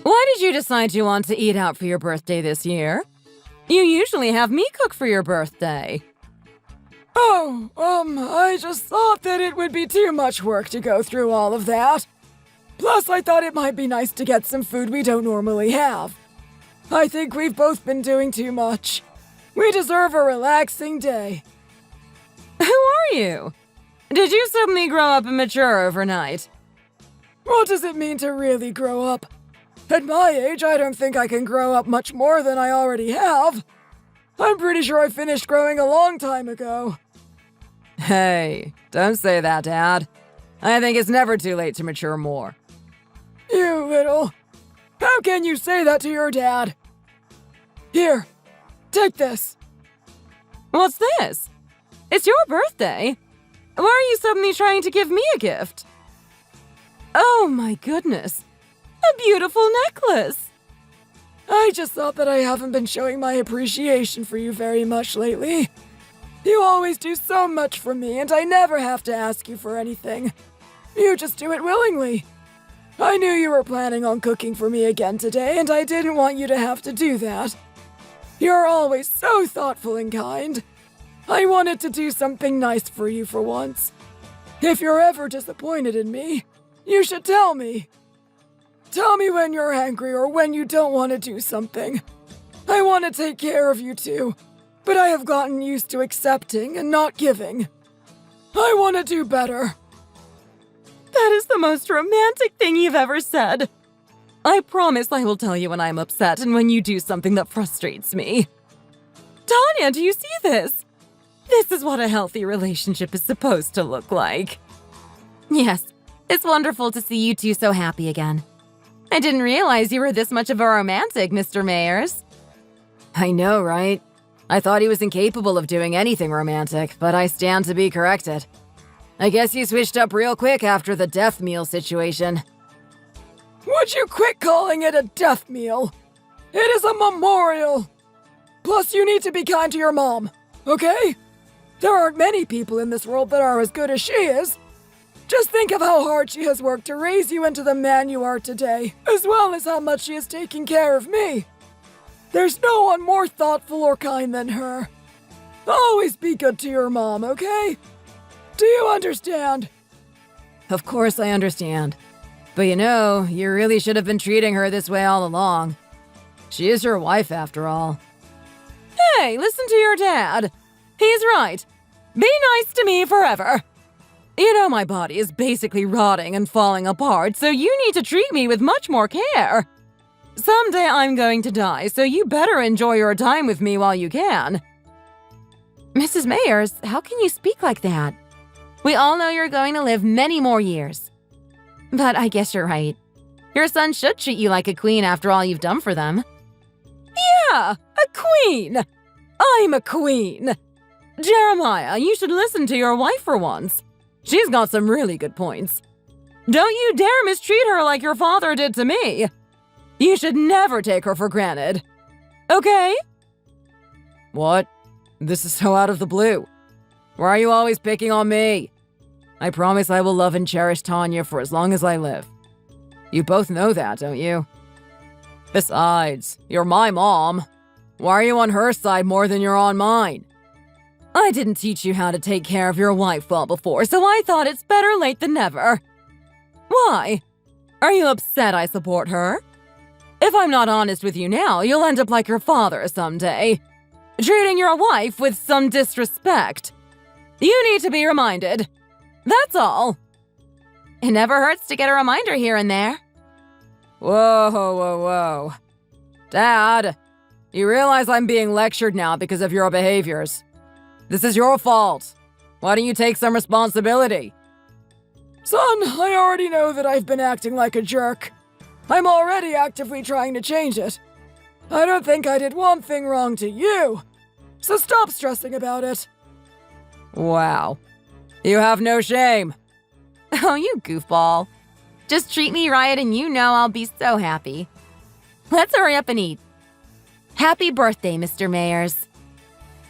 Why did you decide you want to eat out for your birthday this year? You usually have me cook for your birthday. I just thought that it would be too much work to go through all of that. Plus, I thought it might be nice to get some food we don't normally have. I think we've both been doing too much. We deserve a relaxing day. Who are you? Did you suddenly grow up and mature overnight? What does it mean to really grow up? At my age, I don't think I can grow up much more than I already have. I'm pretty sure I finished growing a long time ago. Hey, don't say that, Dad. I think it's never too late to mature more. You little... How can you say that to your dad? Here, take this. What's this? It's your birthday. Why are you suddenly trying to give me a gift? Oh my goodness. A beautiful necklace. I just thought that I haven't been showing my appreciation for you very much lately. You always do so much for me, and I never have to ask you for anything. You just do it willingly. I knew you were planning on cooking for me again today, and I didn't want you to have to do that. You're always so thoughtful and kind. I wanted to do something nice for you for once. If you're ever disappointed in me, you should tell me. Tell me when you're angry or when you don't want to do something. I want to take care of you too, but I have gotten used to accepting and not giving. I want to do better. That is the most romantic thing you've ever said. I promise I will tell you when I'm upset and when you do something that frustrates me. Tanya, do you see this? This is what a healthy relationship is supposed to look like. Yes, it's wonderful to see you two so happy again. I didn't realize you were this much of a romantic, Mr. Meyers. I know, right? I thought he was incapable of doing anything romantic, but I stand to be corrected. I guess he switched up real quick after the death meal situation. Would you quit calling it a death meal? It is a memorial. Plus, you need to be kind to your mom, okay? There aren't many people in this world that are as good as she is. Just think of how hard she has worked to raise you into the man you are today, as well as how much she has taken care of me. There's no one more thoughtful or kind than her. Always be good to your mom, okay? Do you understand? Of course I understand. But you know, you really should have been treating her this way all along. She is your wife, after all. Hey, listen to your dad. He's right. Be nice to me forever. You know my body is basically rotting and falling apart, so you need to treat me with much more care. Someday I'm going to die, so you better enjoy your time with me while you can. Mrs. Meyers, how can you speak like that? We all know you're going to live many more years. But I guess you're right. Your son should treat you like a queen after all you've done for them. Yeah, a queen. I'm a queen. Jeremiah, you should listen to your wife for once. She's got some really good points. Don't you dare mistreat her like your father did to me. You should never take her for granted. Okay? What? This is so out of the blue. Why are you always picking on me? I promise I will love and cherish Tanya for as long as I live. You both know that, don't you? Besides, you're my mom. Why are you on her side more than you're on mine? I didn't teach you how to take care of your wife well before, so I thought it's better late than never. Why? Are you upset I support her? If I'm not honest with you now, you'll end up like your father someday, treating your wife with some disrespect. You need to be reminded. That's all. It never hurts to get a reminder here and there. Whoa. Dad, you realize I'm being lectured now because of your behaviors. This is your fault. Why don't you take some responsibility? Son, I already know that I've been acting like a jerk. I'm already actively trying to change it. I don't think I did one thing wrong to you, so stop stressing about it. Wow. You have no shame. Oh, you goofball. Just treat me right and you know I'll be so happy. Let's hurry up and eat. Happy birthday, Mr. Meyers.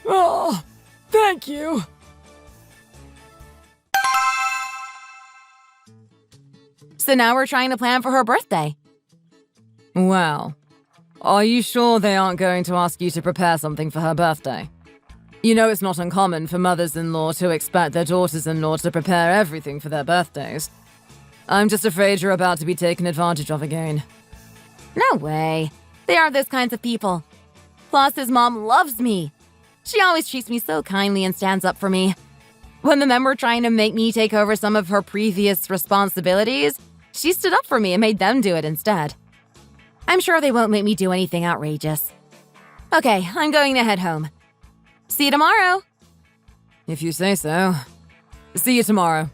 Oh, thank you. So now we're trying to plan for her birthday. Wow. Are you sure they aren't going to ask you to prepare something for her birthday? You know it's not uncommon for mothers-in-law to expect their daughters-in-law to prepare everything for their birthdays. I'm just afraid you're about to be taken advantage of again. No way. They aren't those kinds of people. Plus, his mom loves me. She always treats me so kindly and stands up for me. When the men were trying to make me take over some of her previous responsibilities, she stood up for me and made them do it instead. I'm sure they won't make me do anything outrageous. Okay, I'm going to head home. See you tomorrow. If you say so. See you tomorrow.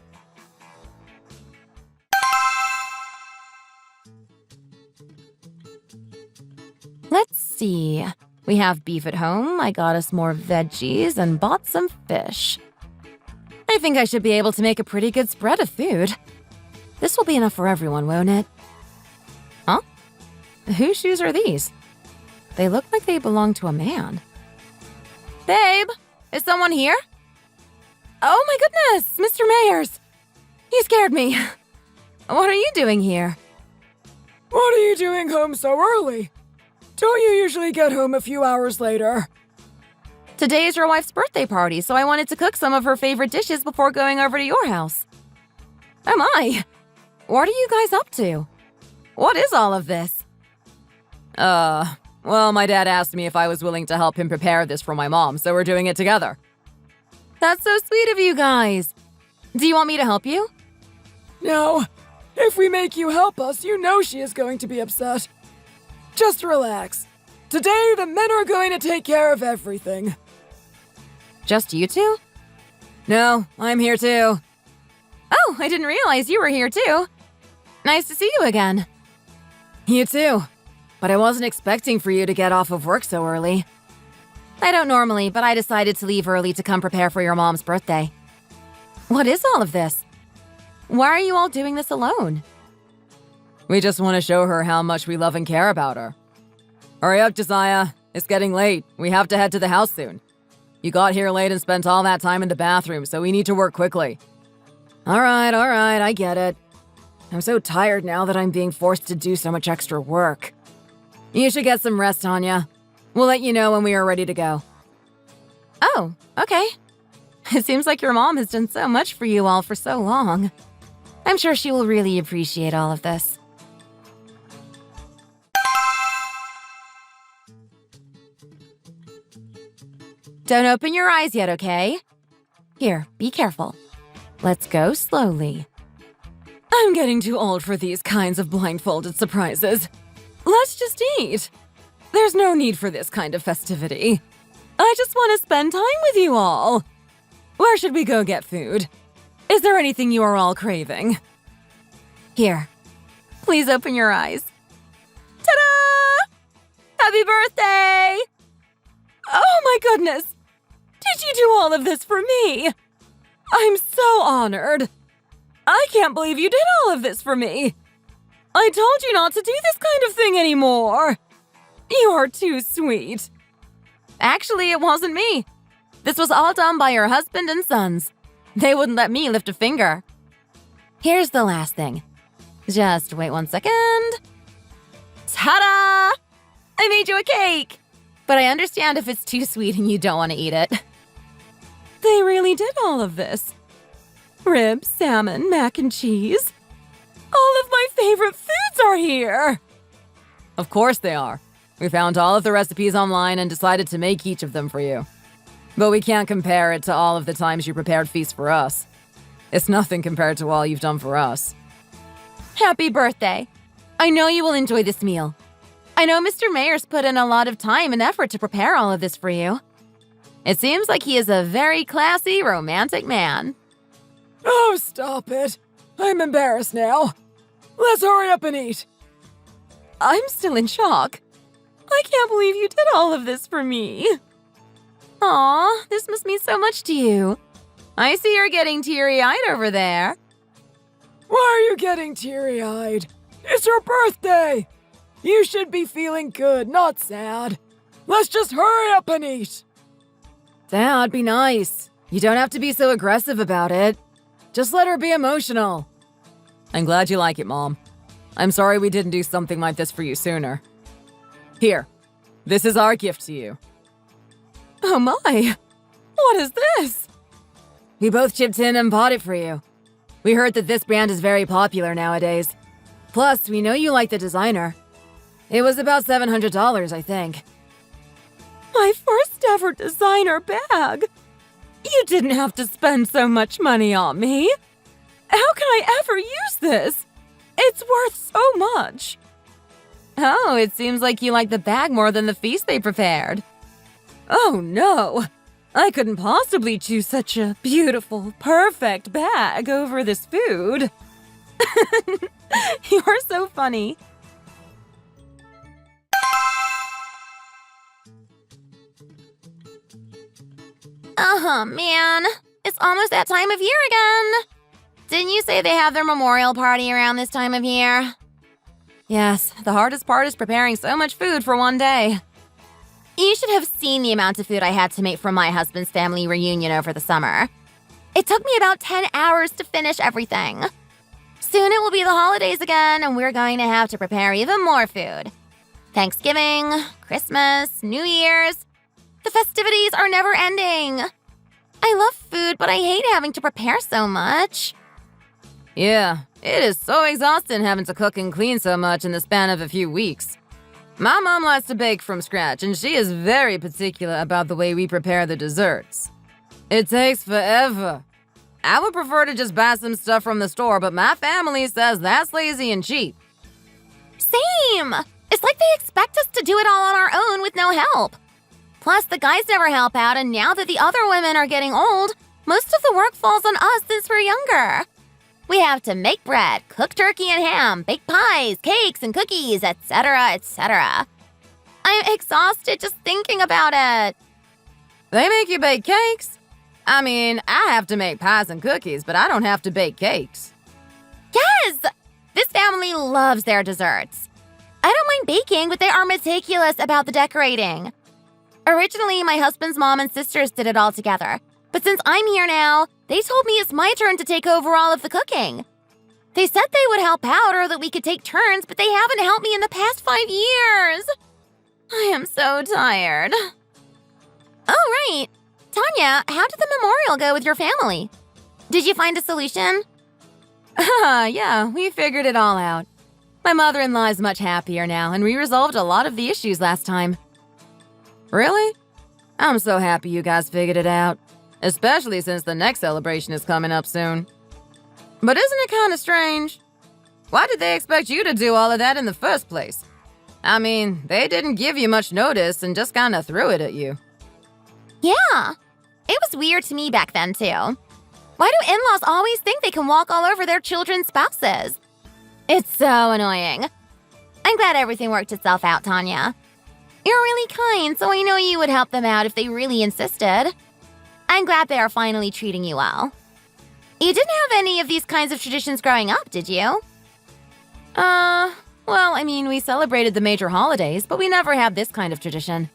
Let's see. We have beef at home. I got us more veggies and bought some fish. I think I should be able to make a pretty good spread of food. This will be enough for everyone, won't it? Huh? Whose shoes are these? They look like they belong to a man. Babe, is someone here? Oh my goodness, Mr. Meyers. You scared me. What are you doing here? What are you doing home so early? Don't you usually get home a few hours later? Today is your wife's birthday party, so I wanted to cook some of her favorite dishes before going over to your house. Oh my! What are you guys up to? What is all of this? Well, my dad asked me if I was willing to help him prepare this for my mom, so we're doing it together. That's so sweet of you guys. Do you want me to help you? No. If we make you help us, you know she is going to be upset. Just relax. Today, the men are going to take care of everything. Just you two? No, I'm here too. Oh, I didn't realize you were here too. Nice to see you again. You too. But I wasn't expecting for you to get off of work so early. I don't normally, but I decided to leave early to come prepare for your mom's birthday. What is all of this? Why are you all doing this alone? We just want to show her how much we love and care about her. Hurry up, Josiah. It's getting late. We have to head to the house soon. You got here late and spent all that time in the bathroom, so we need to work quickly. All right, I get it. I'm so tired now that I'm being forced to do so much extra work. You should get some rest, Tanya. We'll let you know when we are ready to go. Oh, okay. It seems like your mom has done so much for you all for so long. I'm sure she will really appreciate all of this. Don't open your eyes yet, okay? Here, be careful. Let's go slowly. I'm getting too old for these kinds of blindfolded surprises. Let's just eat. There's no need for this kind of festivity. I just want to spend time with you all. Where should we go get food? Is there anything you are all craving? Here, please open your eyes. Ta-da! Happy birthday! Oh my goodness! Did you do all of this for me? I'm so honored. I can't believe you did all of this for me. I told you not to do this kind of thing anymore. You are too sweet. Actually, it wasn't me. This was all done by your husband and sons. They wouldn't let me lift a finger. Here's the last thing. Just wait 1 second. Ta-da! I made you a cake! But I understand if it's too sweet and you don't want to eat it. They really did all of this. Ribs, salmon, mac and cheese. All of my favorite foods are here. Of course they are. We found all of the recipes online and decided to make each of them for you. But we can't compare it to all of the times you prepared feasts for us. It's nothing compared to all you've done for us. Happy birthday. I know you will enjoy this meal. I know Mr. Meyers put in a lot of time and effort to prepare all of this for you. It seems like he is a very classy, romantic man. Oh, stop it. I'm embarrassed now. Let's hurry up and eat. I'm still in shock. I can't believe you did all of this for me. Aw, this must mean so much to you. I see you're getting teary-eyed over there. Why are you getting teary-eyed? It's your birthday. You should be feeling good, not sad. Let's just hurry up and eat. Dad, be nice. You don't have to be so aggressive about it. Just let her be emotional. I'm glad you like it, Mom. I'm sorry we didn't do something like this for you sooner. Here, this is our gift to you. Oh my! What is this? We both chipped in and bought it for you. We heard that this brand is very popular nowadays. Plus, we know you like the designer. It was about $700, I think. My first ever designer bag. You didn't have to spend so much money on me. How can I ever use this? It's worth so much. Oh, it seems like you like the bag more than the feast they prepared. Oh no! I couldn't possibly choose such a beautiful, perfect bag over this food. You're so funny. Man. It's almost that time of year again. Didn't you say they have their memorial party around this time of year? Yes, the hardest part is preparing so much food for one day. You should have seen the amount of food I had to make for my husband's family reunion over the summer. It took me about 10 hours to finish everything. Soon it will be the holidays again, and we're going to have to prepare even more food. Thanksgiving, Christmas, New Year's. The festivities are never ending. I love food, but I hate having to prepare so much. Yeah, it is so exhausting having to cook and clean so much in the span of a few weeks. My mom likes to bake from scratch, and she is very particular about the way we prepare the desserts. It takes forever. I would prefer to just buy some stuff from the store, but my family says that's lazy and cheap. Same! It's like they expect us to do it all on our own with no help. Plus, the guys never help out, and now that the other women are getting old, most of the work falls on us since we're younger. We have to make bread, cook turkey and ham, bake pies, cakes and cookies, etc., etc. I'm exhausted just thinking about it. They make you bake cakes? I mean, I have to make pies and cookies, but I don't have to bake cakes. Yes! This family loves their desserts. I don't mind baking, but they are meticulous about the decorating. Originally, my husband's mom and sisters did it all together. But since I'm here now, they told me it's my turn to take over all of the cooking. They said they would help out or that we could take turns, but they haven't helped me in the past 5 years. I am so tired. Oh, right. Tanya, how did the memorial go with your family? Did you find a solution? Yeah, we figured it all out. My mother-in-law is much happier now, and we resolved a lot of the issues last time. Really? I'm so happy you guys figured it out. especially since the next celebration is coming up soon. But isn't it kind of strange? Why did they expect you to do all of that in the first place? I mean, they didn't give you much notice and just kind of threw it at you. Yeah, it was weird to me back then, too. Why do in-laws always think they can walk all over their children's spouses? It's so annoying. I'm glad everything worked itself out, Tanya. You're really kind, so I know you would help them out if they really insisted. I'm glad they are finally treating you well. You didn't have any of these kinds of traditions growing up, did you? Well, I mean, we celebrated the major holidays, but we never had this kind of tradition.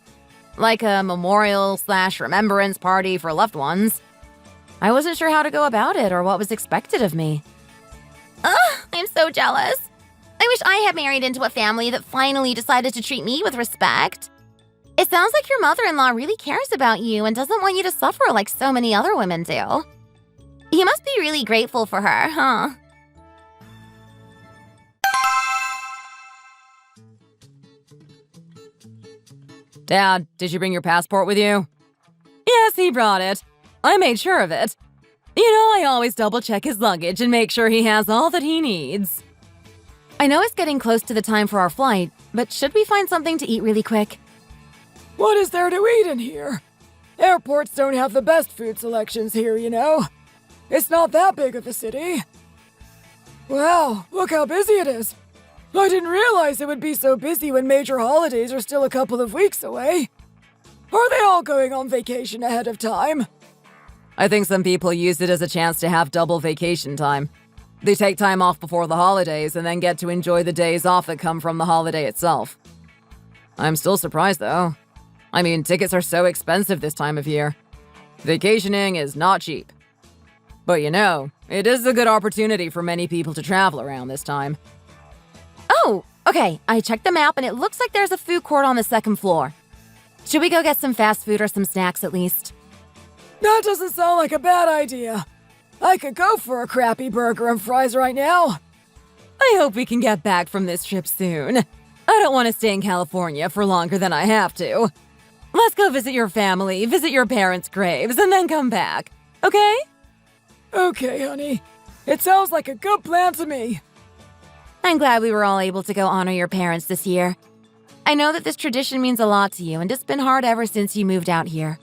Like a memorial/remembrance party for loved ones. I wasn't sure how to go about it or what was expected of me. Ugh, I'm so jealous. I wish I had married into a family that finally decided to treat me with respect. It sounds like your mother-in-law really cares about you and doesn't want you to suffer like so many other women do. You must be really grateful for her, huh? Dad, did you bring your passport with you? Yes, he brought it. I made sure of it. You know, I always double-check his luggage and make sure he has all that he needs. I know it's getting close to the time for our flight, but should we find something to eat really quick? What is there to eat in here? Airports don't have the best food selections here, you know. It's not that big of a city. Wow, look how busy it is. I didn't realize it would be so busy when major holidays are still a couple of weeks away. Are they all going on vacation ahead of time? I think some people use it as a chance to have double vacation time. They take time off before the holidays and then get to enjoy the days off that come from the holiday itself. I'm still surprised, though. I mean, tickets are so expensive this time of year. Vacationing is not cheap. But you know, it is a good opportunity for many people to travel around this time. Oh, okay. I checked the map and it looks like there's a food court on the second floor. Should we go get some fast food or some snacks at least? That doesn't sound like a bad idea. I could go for a crappy burger and fries right now. I hope we can get back from this trip soon. I don't want to stay in California for longer than I have to. Let's go visit your family, visit your parents' graves, and then come back. Okay? Okay, honey. It sounds like a good plan to me. I'm glad we were all able to go honor your parents this year. I know that this tradition means a lot to you, and it's been hard ever since you moved out here.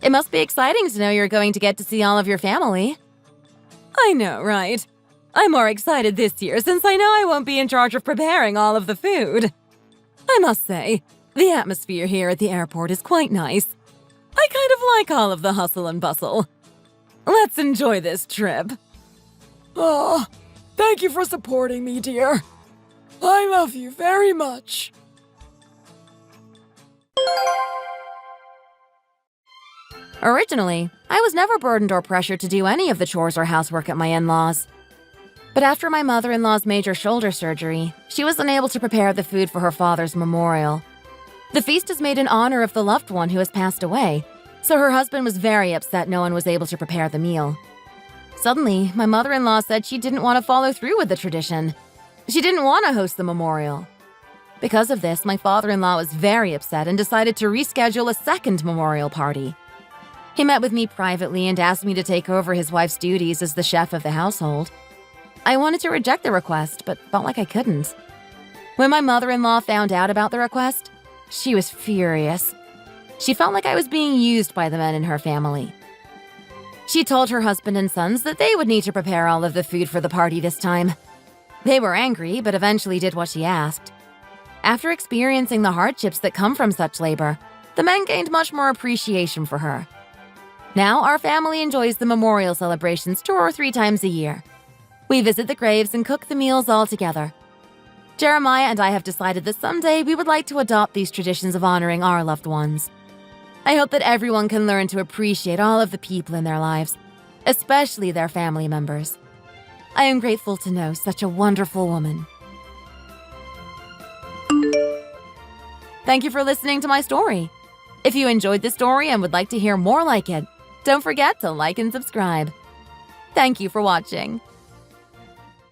It must be exciting to know you're going to get to see all of your family. I know, right? I'm more excited this year since I know I won't be in charge of preparing all of the food. I must say, the atmosphere here at the airport is quite nice. I kind of like all of the hustle and bustle. Let's enjoy this trip. Aw, thank you for supporting me, dear. I love you very much. Originally, I was never burdened or pressured to do any of the chores or housework at my in-laws. But after my mother-in-law's major shoulder surgery, she was unable to prepare the food for her father's memorial. The feast is made in honor of the loved one who has passed away, so her husband was very upset no one was able to prepare the meal. Suddenly, my mother-in-law said she didn't want to follow through with the tradition. She didn't want to host the memorial. Because of this, my father-in-law was very upset and decided to reschedule a second memorial party. He met with me privately and asked me to take over his wife's duties as the chef of the household. I wanted to reject the request, but felt like I couldn't. When my mother-in-law found out about the request, she was furious. She felt like I was being used by the men in her family. She told her husband and sons that they would need to prepare all of the food for the party this time. They were angry, but eventually did what she asked. After experiencing the hardships that come from such labor, the men gained much more appreciation for her. Now, our family enjoys the memorial celebrations 2 or 3 times a year. We visit the graves and cook the meals all together. Jeremiah and I have decided that someday we would like to adopt these traditions of honoring our loved ones. I hope that everyone can learn to appreciate all of the people in their lives, especially their family members. I am grateful to know such a wonderful woman. Thank you for listening to my story. If you enjoyed the story and would like to hear more like it, don't forget to like and subscribe. Thank you for watching.